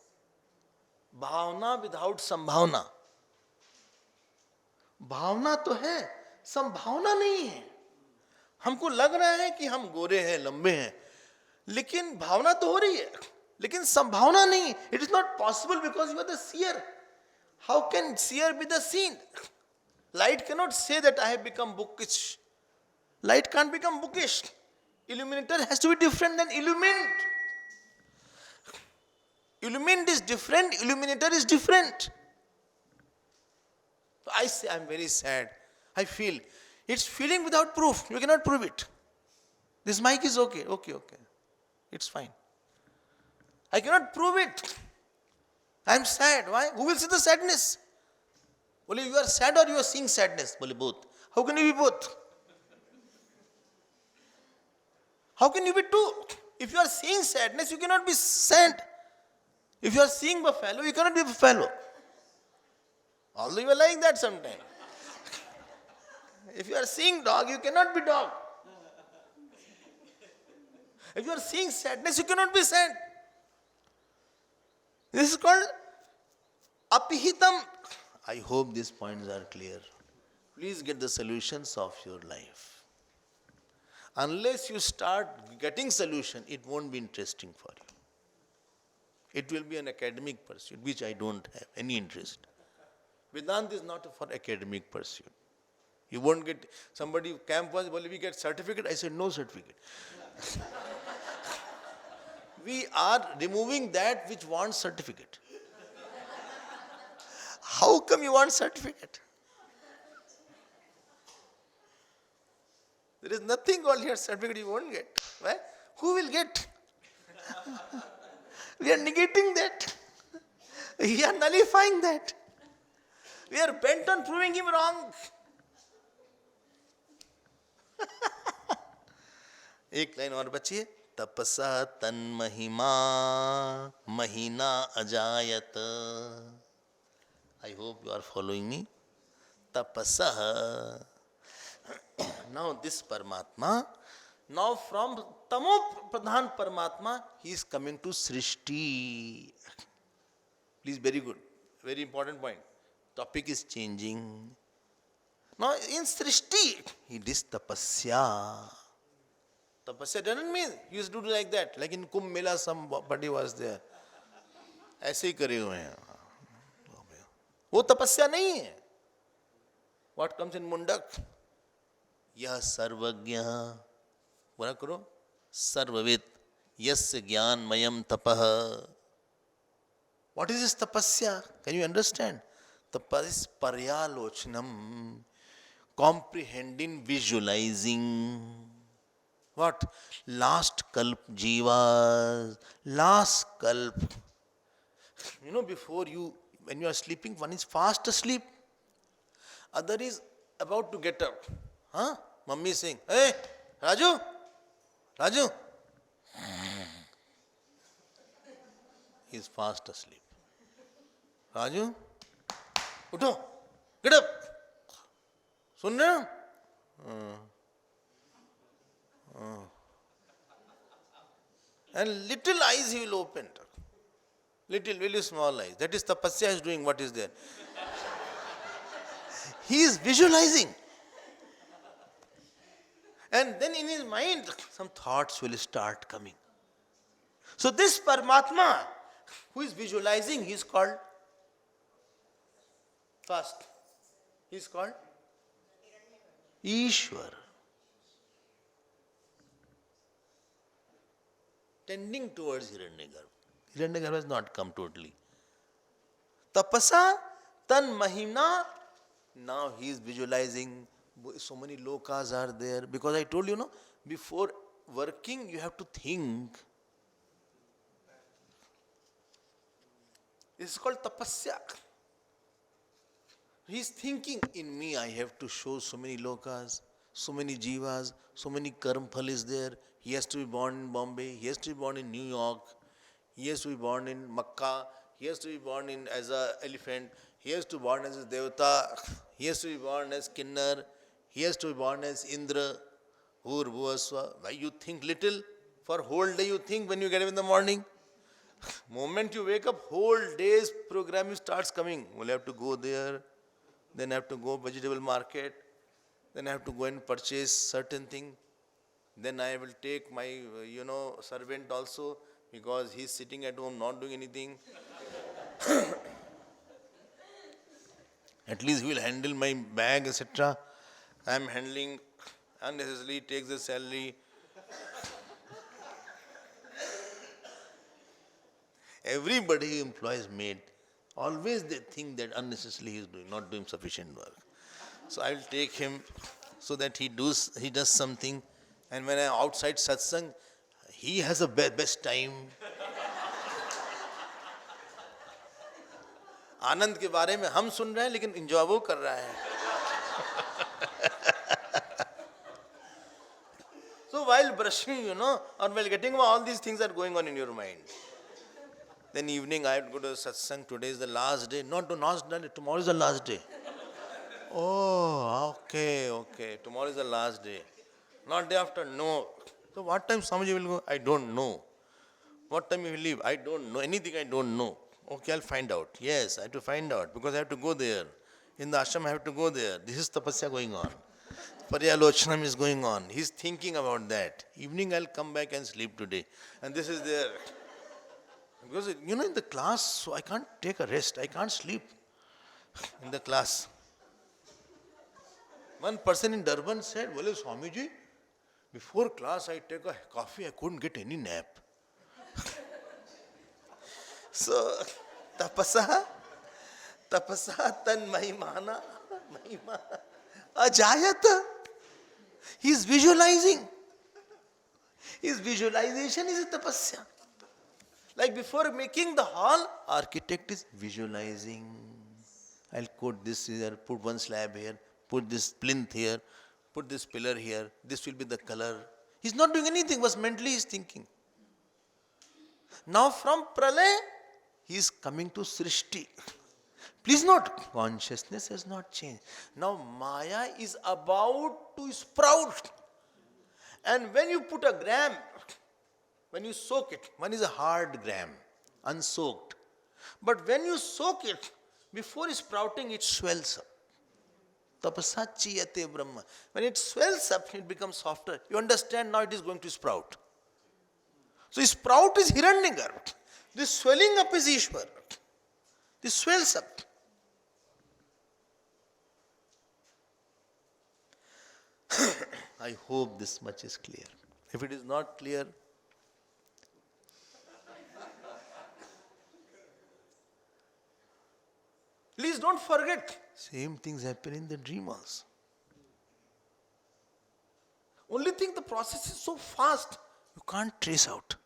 A: भावना without संभावना. भावना तो है, संभावना नहीं है. हमको लग रहा है कि हम गोरे हैं, लंबे हैं, लेकिन भावना तो हो रही है, लेकिन संभावना नहीं. It is not possible because you are the seer. How can seer be the seen? Light cannot say that I have become bookish. Light can't become bookish. Illuminator has to be different than illumined. Illumined is different, illuminator is different. I say I am very sad. I feel. It's feeling without proof. You cannot prove it. This mic is okay. Okay. It's fine. I cannot prove it. I am sad. Why? Who will see the sadness? Well, you are sad or you are seeing sadness? Well, both. How can you be both? How can you be two? If you are seeing sadness, you cannot be sad. If you are seeing buffalo, you cannot be buffalo. Although you are like that sometimes. If you are seeing dog, you cannot be dog. If you are seeing sadness, you cannot be sad. This is called apihitam. I hope these points are clear. Please get the solutions of your life. Unless you start getting solution, it won't be interesting for you. It will be an academic pursuit, which I don't have any interest. Vedanta is not for academic pursuit. You won't get, somebody camp was, well, we get certificate. I said, no certificate. We are removing that which wants certificate. How come you want certificate? There is nothing called here certificate you won't get. Why? Who will get? We are negating that. We are nullifying that. We are bent on proving him wrong. एक line और बची है. तपसा तन महिमा महीना अजायत. I hope you are following me. Tapasa. Now this Paramatma, now from Tamo Pradhan Paramatma, he is coming to Srishti. Please, very good. Very important point. Topic is changing. Now in Srishti, he did tapasya. Tapasya doesn't mean you used to do like that. Like in Kumbh Mela, somebody was there. ऐसे ही करे हुए हैं. वो तपस्या नहीं है. What comes in Mundak? यह सर्वज्ञ. पूरा करो. सर्वविद. यस्य ज्ञानमयम तपः. What is this tapasya? Can you understand? Tapasya is paryalochanam. Comprehending, visualizing. What? Last kalp jivas. Last kalp. You know, before you, when you are sleeping, one is fast asleep. Other is about to get up. Huh? Mummy is saying, hey, Raju, Raju. He is fast asleep. Raju, उठो, get up. सुन रहे हो? And little eyes he will open. Little, very small eyes. That is tapasya is doing what is there. He is visualizing. And then in his mind, some thoughts will start coming. So this Paramatma, who is visualizing, he is called first. He is called Ishwar. Tending towards Hiranyagarbha. Hiranyagarbha has not come totally. Tapasa tan mahimna. Now he is visualizing. So many lokas are there. Because I told you, no, before working you have to think. This is called tapasya. He is thinking, in me I have to show so many lokas, so many jivas, so many karmphal is there. He has to be born in Bombay, he has to be born in New York, he has to be born in Makkah, he has to be born in as an elephant, he has to be born as a Devata, he has to be born as Kinnar, he has to be born as Indra, Hur Bhuvasva. Why you think little? For whole day you think when you get up in the morning. Moment you wake up, whole day's program starts coming. We'll have to go there, then have to go vegetable market, then I have to go and purchase certain thing. Then I will take my, servant also, because he is sitting at home not doing anything. At least he will handle my bag, etc. I am handling unnecessarily, takes the salary. Everybody who employs maid, always they think that unnecessarily he is not doing sufficient work. So I will take him so that he does something. And when I am outside satsang, he has a best time. आनंद के बारे में हम सुन रहे हैं लेकिन enjoy वो कर रहा है. So while brushing, or while getting over, all these things are going on in your mind. Then evening I have to go to the satsang. Today is the last day. Not tomorrow is the last day. Oh, okay. Tomorrow is the last day. Not day after, no. So what time Swamiji will go? I don't know. What time he will leave? I don't know. Anything I don't know. Okay, I'll find out. Yes, I have to find out because I have to go there. In the ashram I have to go there. This is tapasya going on. Paryalochanam is going on. He's thinking about that. Evening I'll come back and sleep today. And this is there. Because, in the class, so I can't take a rest. I can't sleep in the class. One person in Durban said, well, Swamiji, before class I take a coffee, I couldn't get any nap. So, tapasa tan mahimana ajayata. He is visualizing. His visualization is a tapasya. Like before making the hall, architect is visualizing. I'll put this here, put one slab here, put this plinth here, put this pillar here, this will be the color. He's not doing anything, but mentally he's thinking. Now from pralay, he is coming to srishti. Please note, consciousness has not changed. Now Maya is about to sprout. And when you put a gram, when you soak it, one is a hard gram, unsoaked. But when you soak it, before sprouting, it swells up. Tapasachiyate Brahma. When it swells up, it becomes softer. You understand now it is going to sprout. So sprout is Hiranyagarbha. This swelling up is Ishvara. This swells up. I hope this much is clear. If it is not clear, please don't forget, same things happen in the dream also. Only thing, the process is so fast, you can't trace out.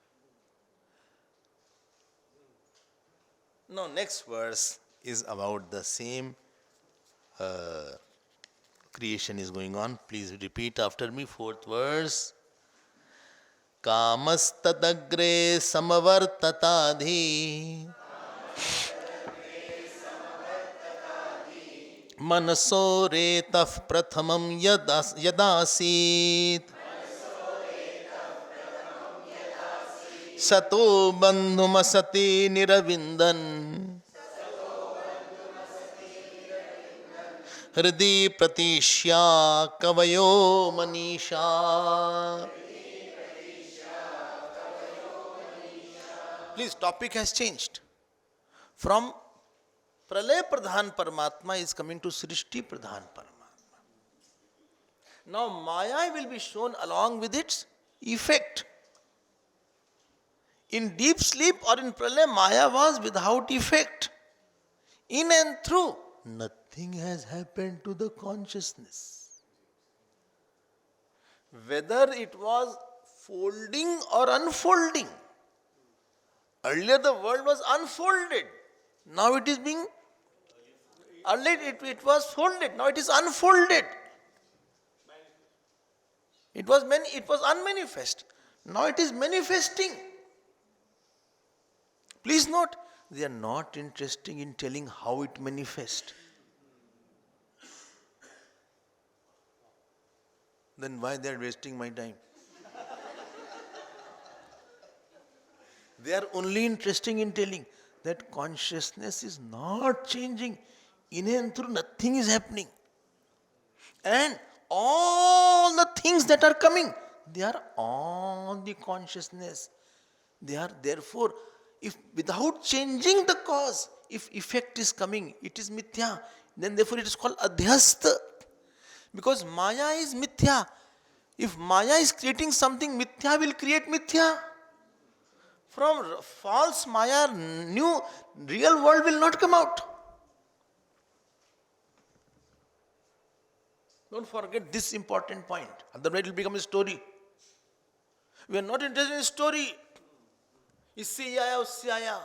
A: Now next verse is about the same creation is going on. Please repeat after me, fourth verse. Kamastadagre samavartatadhi Manaso retaf prathamam yadasit Sato bandhumasati niravindan Hridi pratishya kavayo manisha. Please, topic has changed. From Pralay Pradhan Paramatma is coming to Srishti Pradhan Paramatma. Now Maya will be shown along with its effect. In deep sleep or in Pralay, Maya was without effect. In and through, nothing has happened to the consciousness. Whether it was folding or unfolding. Earlier the world was unfolded. Now it is being, earlier it was folded. Now it is unfolded. It was unmanifest. Now it is manifesting. Please note, they are not interested in telling how it manifests. Then why they are wasting my time? They are only interested in telling that consciousness is not changing. In and through, nothing is happening. And all the things that are coming, they are on the consciousness. They are therefore, if without changing the cause, if effect is coming, it is mithya. Then therefore it is called adhyasta. Because Maya is mithya. If Maya is creating something, mithya will create mithya. From false Maya, new real world will not come out. Don't forget this important point. Otherwise it will become a story. We are not interested in story. Isse aaya, usse aaya.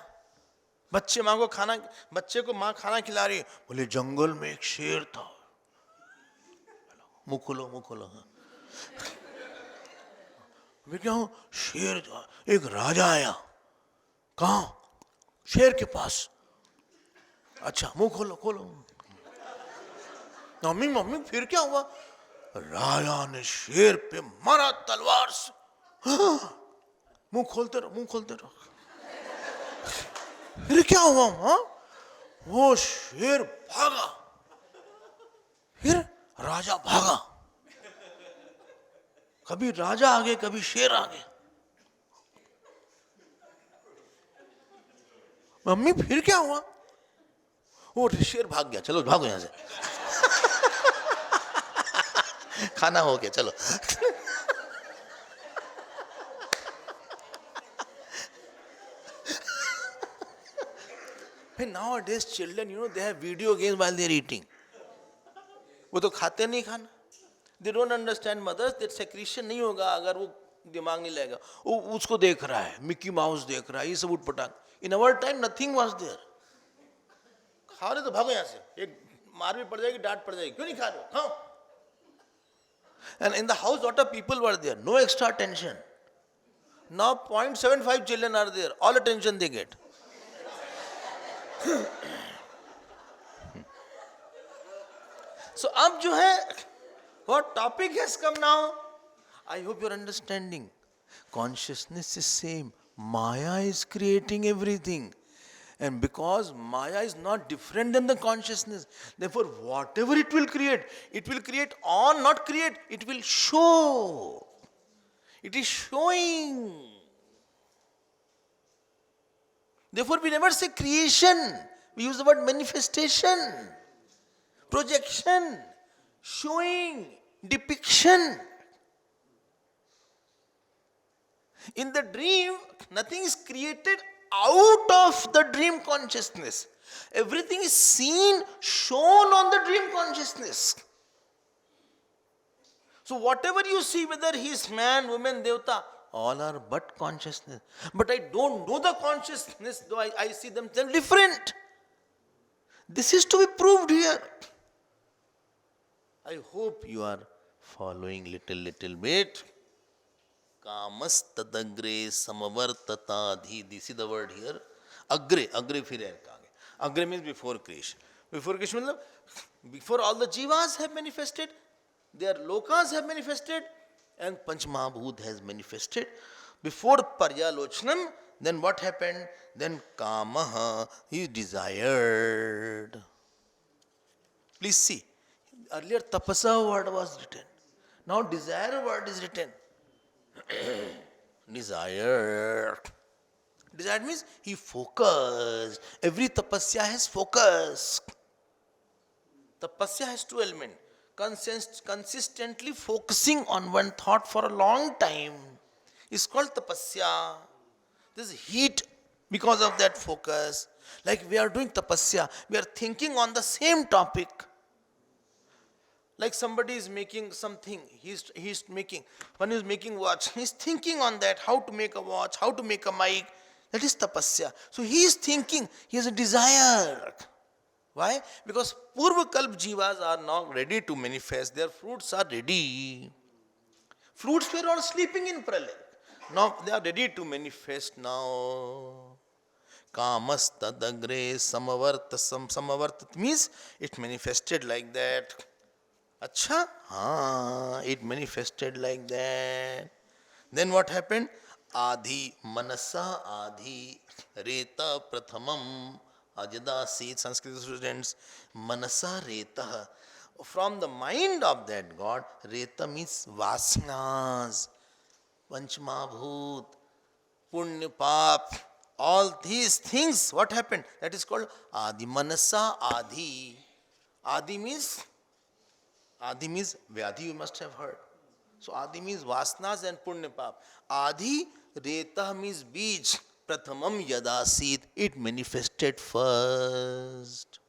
A: बच्चे को माँ खाना खिला रही है, बोले जंगल में एक शेर था। मुंह खोलो, मुंह खोलो। मैं क्या हूं? शेर था, एक राजा आया। कहाँ? शेर के पास। अच्छा, मुंह खोलो, खोलो। मम्मी मम्मी फिर क्या हुआ? राजा ने शेर पे मारा तलवार से। मुंह खोलते रहो, मुंह खोलते रहो। फिर क्या हुआ? हाँ, वो शेर भागा, फिर राजा भागा। कभी राजा आगे, कभी शेर आगे। मम्मी फिर क्या हुआ? वो शेर भाग गया। चलो भागो यहां से। खाना हो गया, चलो। Nowadays children, they have video games while they are eating. वो तो खाते नहीं खाना. They don't understand mothers that secretion नहीं होगा अगर वो दिमाग नहीं लेगा. वो उसको देख रहा है, मिकी माउस देख रहा है, ये सब उठपटांग. In our time nothing was there. खा रहे तो भागो यहाँ से. एक मार भी पड़ जाएगी, डांट पड़ जाएगी. क्यों नहीं खा रहे हो? खाओ. And in the house lot of people were there, no extra attention. Now 0.75 children are there, all attention they get. So अब जो है, what topic has come now? I hope you're understanding. Consciousness is same. Maya is creating everything. And because Maya is not different than the consciousness, therefore whatever it will create or not create, it will show. It is showing. Therefore we never say creation. We use the word manifestation, projection, showing, depiction. In the dream, nothing is created out of the dream consciousness. Everything is seen, shown on the dream consciousness. So whatever you see, whether he is man, woman, devta, all are but consciousness. But I don't know the consciousness, though I see them different. This is to be proved here. I hope you are following little bit. Kamastadagre samavartatadhi. This is the word here. Agre फिर है आगे. Agre means before creation. Before creation means before all the jivas have manifested, their lokas have manifested, and Panchmahabhut has manifested. Before Paryalochanam, then what happened? Then Kamaha, he desired. Please see, earlier Tapasa word was written. Now desire word is written. Desire. Desire means he focused. Every tapasya has focus. Tapasya has two elements. Consistently focusing on one thought for a long time is called tapasya. This heat because of that focus. Like we are doing tapasya, we are thinking on the same topic. Like somebody is making something, he's making, one is making watch, he's thinking on that, how to make a watch, how to make a mic. That is tapasya. So he is thinking, he has a desire. Why? Because Purva Kalp Jivas are now ready to manifest, their fruits are ready. Fruits were all sleeping in Pralaya. Now they are ready to manifest now. Kamastadagre samavartat means it manifested like that. Acha? It manifested like that. Then what happened? Adhi manasa adhi reta prathamam ajadasit. Sanskrit students, manasa reta. From the mind of that God, reta means vasanas, panchmabhut, punya pap, all these things. What happened? That is called adi manasa adi. Adi means Vyadhi, you must have heard. So Adi means Vasanas and Punya Pap. Adi, Reta means Bij. Prathamam Yadasit. It manifested first.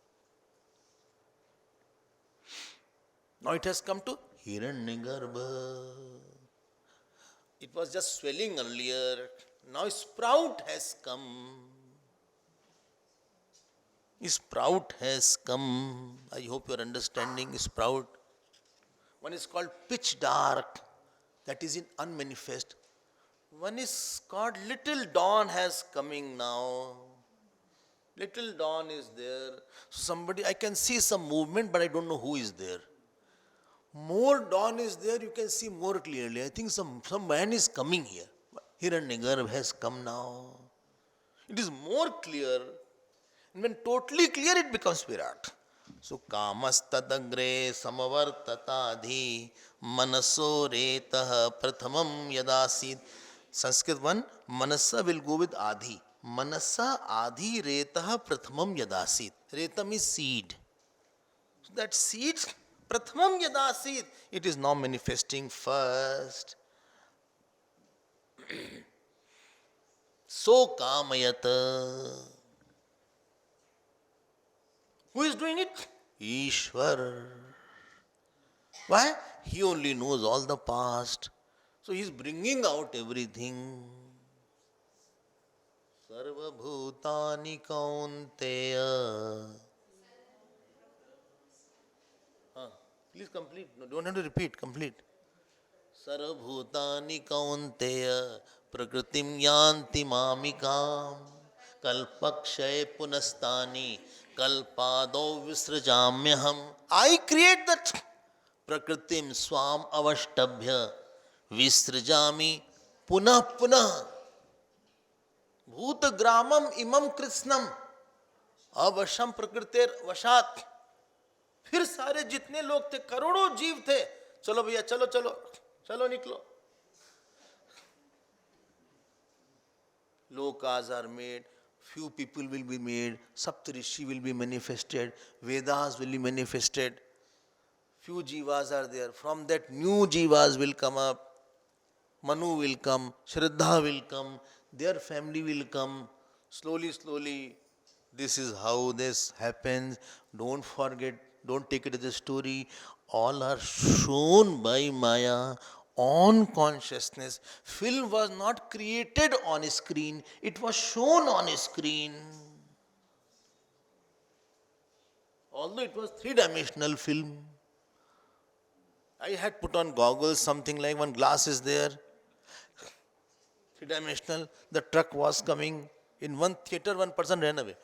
A: Now it has come to Hiranyagarbha. It was just swelling earlier. Now sprout has come. Sprout has come. I hope you are understanding sprout. One is called pitch dark, that is in unmanifest. One is called little dawn has coming now. Little dawn is there. Somebody, I can see some movement, but I don't know who is there. More dawn is there, you can see more clearly. I think some man is coming here. Hiranyagarbha has come now. It is more clear. And when totally clear, it becomes Virat. So kamastadagre samavartatadhi manaso retah prathamam yadasid. Sanskrit one, manasa will go with adhi. Manasa adhi retah prathamam yadasid. Retam is seed. So that seed, prathamam yadasid, it is now manifesting first. So kamayata. Who is doing it? Ishwar. Why? He only knows all the past. So he is bringing out everything. Sarva bhutani kaunteya. Please complete. No, don't have to repeat. Complete. Sarva bhutani kaunteya prakritim yanti mamikam kalpakshay punastani kalpado visrajamyaham. I create that prakritim swam avashtabhya visrajami punah punah. Bhuta gramam imam krishnam avasham prakriter vashat. फिर सारे जितने लोग थे, करोड़ों जीव थे, चलो भैया चलो चलो चलो निकलो. Lokas are made, few people will be made, Saptarishi will be manifested, Vedas will be manifested, few jivas are there. From that new jivas will come up, Manu will come, Shraddha will come, their family will come, slowly, slowly. This is how this happens. Don't forget, don't take it as a story. All are shown by Maya on consciousness. Film was not created on a screen, it was shown on a screen. Although it was three-dimensional film. I had put on goggles, something like one glass is there. Three-dimensional, the truck was coming. In one theater, one person ran away.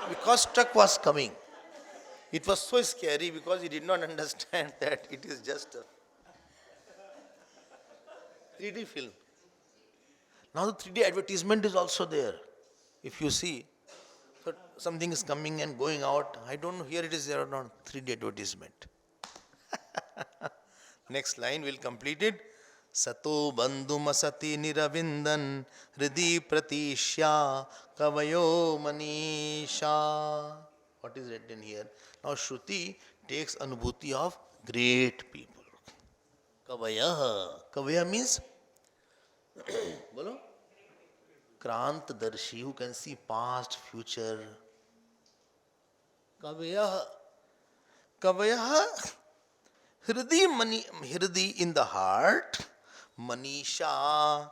A: Because truck was coming. It was so scary because he did not understand that it is just a 3D film. Now the 3D advertisement is also there. If you see, so something is coming and going out. I don't know here it is there or not. 3D advertisement. Next line will complete it. Sato bandhumasati niravindan hridi pratishya kavayo manisha. What is written here? Now Shruti takes anubhuti of great people. Kavaya. Kavaya means bolo? Krantdarshi, who can see past, future. Kavaya. Kavaya. Hridi in the heart. Manisha.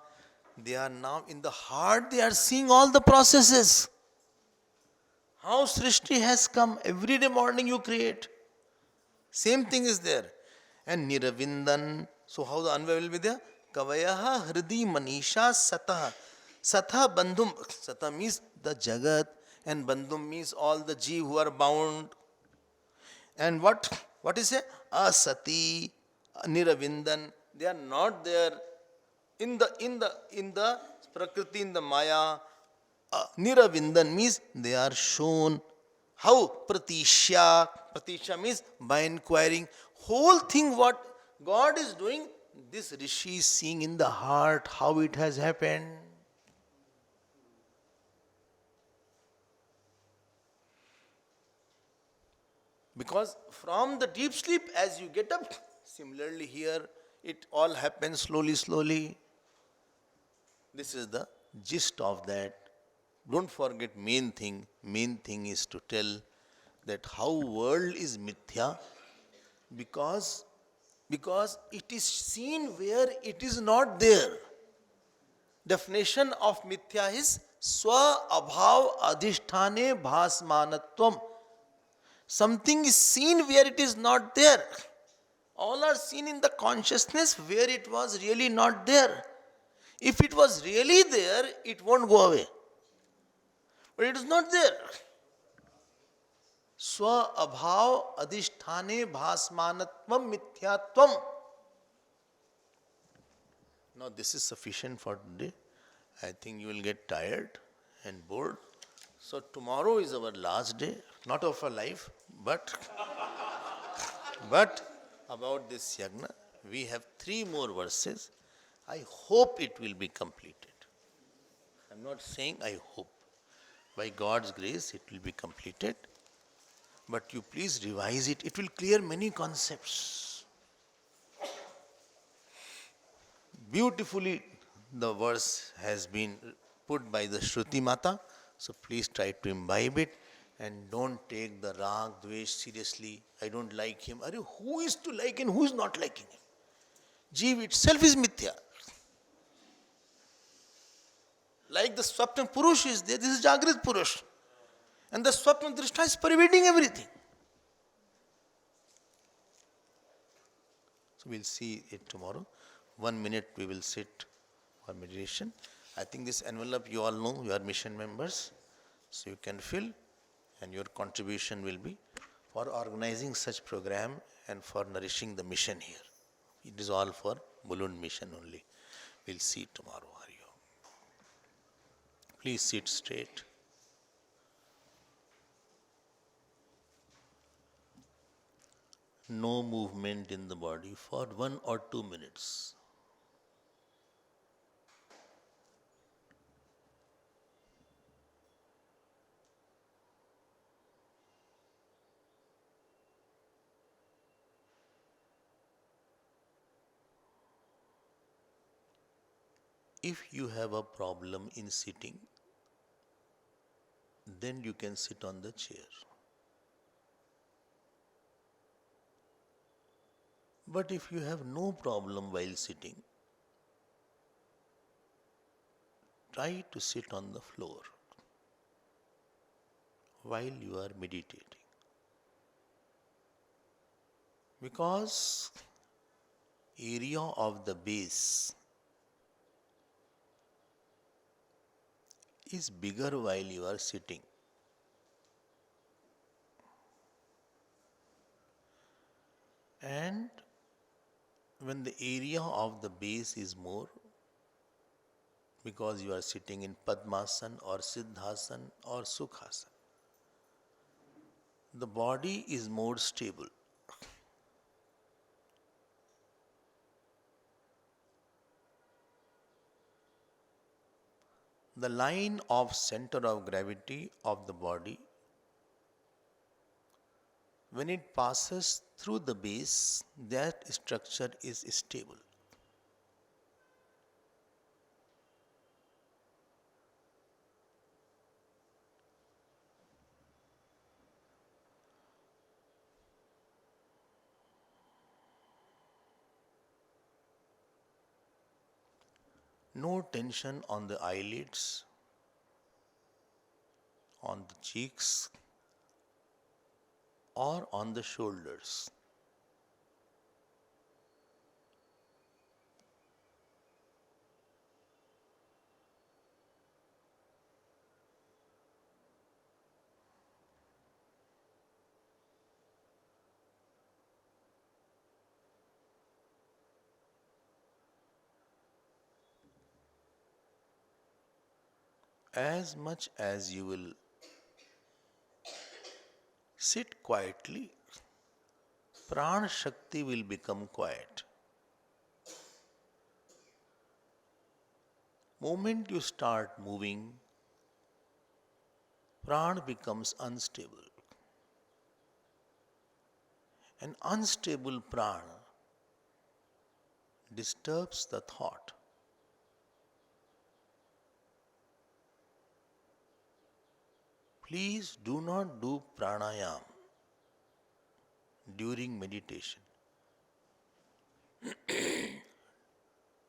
A: They are now in the heart, they are seeing all the processes. How Srishti has come. Every day morning you create. Same thing is there. And Niravindan. So how the Anvaya will be there? Kavayaha Hridi Manisha Satah. Satha Bandhum. Satha means the Jagat. And Bandhum means all the Jeev who are bound. And what is it? Asati, Niravindan. They are not there in the Prakriti, in the Maya. Niravindan means they are shown. How? Pratisha. Pratisha means by inquiring. Whole thing what God is doing, this Rishi is seeing in the heart how it has happened. Because from the deep sleep, as you get up, similarly here, it all happens slowly, slowly. This is the gist of that. Don't forget main thing. Main thing is to tell that how world is mithya because it is seen where it is not there. Definition of mithya is Swa abhav adhisthane bhasmanatvam. Something is seen where it is not there. All are seen in the consciousness where it was really not there. If it was really there, it won't go away. But it is not there. Swa abhav adhisthane bhasmanatvam mithyatvam. Now this is sufficient for today. I think you will get tired and bored. So tomorrow is our last day, not of our life, but about this yagna. We have 3 more verses. I hope it will be completed. I'm not saying I hope. By God's grace, it will be completed. But you please revise it. It will clear many concepts. Beautifully, the verse has been put by the Shruti Mata. So please try to imbibe it and don't take the Rag, Dvesh seriously. I don't like him. Who is to like and who is not liking him? Jeev itself is mithya. Like the Swapna Purush is there, this is Jagrit Purush. And the Swapna Drishta is pervading everything. So we'll see it tomorrow. 1 minute we will sit for meditation. I think this envelope you all know, you are mission members. So you can fill and your contribution will be for organizing such program and for nourishing the mission here. It is all for balloon mission only. We'll see tomorrow. Please sit straight. No movement in the body for 1 or 2 minutes. If you have a problem in sitting, then you can sit on the chair. But if you have no problem while sitting, try to sit on the floor while you are meditating. Because area of the base is bigger while you are sitting. And when the area of the base is more, because you are sitting in Padmasana or Siddhasana or Sukhasana, the body is more stable. The line of center of gravity of the body, when it passes through the base, that structure is stable. No tension on the eyelids, on the cheeks, or on the shoulders. As much as you will sit quietly, Prana Shakti will become quiet. Moment you start moving, Prana becomes unstable. An unstable Prana disturbs the thought. Please do not do pranayam during meditation.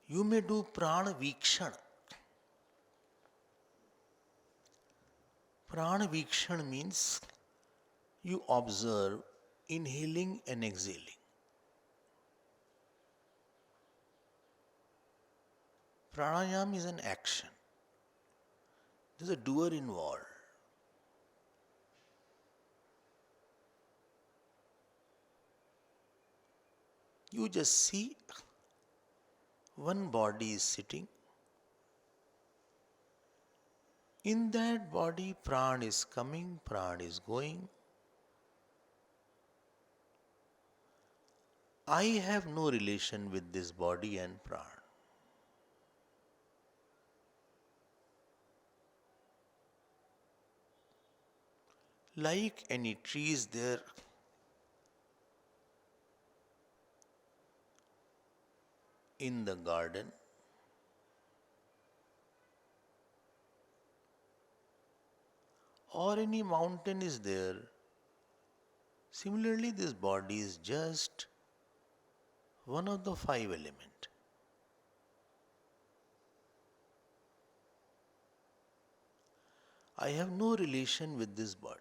A: You may do prana vikshana. Prana Vikshan means you observe inhaling and exhaling. Pranayam is an action. There's a doer involved. You just see one body is sitting. In that body, prana is coming, prana is going. I have no relation with this body and prana. Like any trees there in the garden, or any mountain is there. Similarly, this body is just one of the five elements. I have no relation with this body.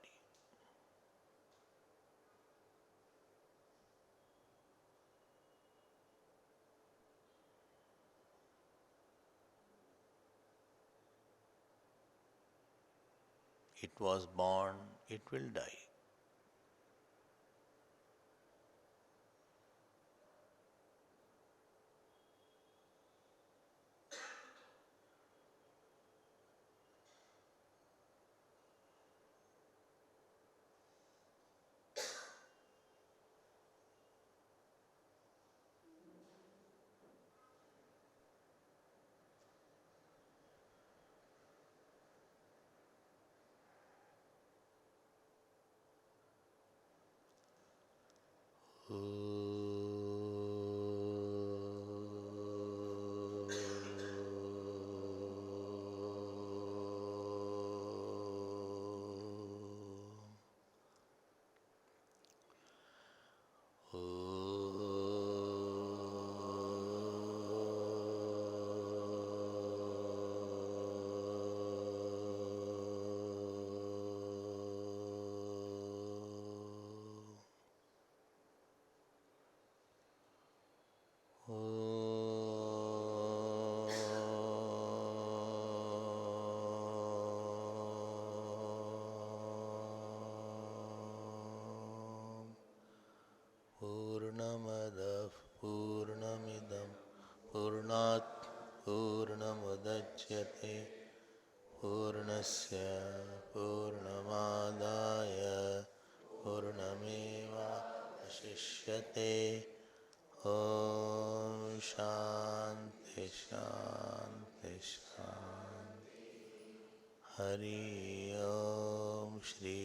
A: It was born, it will die. Purnamadav Purnamidam Purnat Purnamudachyate Purnasya Purnamadaya Purnameva Ashishyate. Om Shanti Shanti Shanti. Hari Om Shri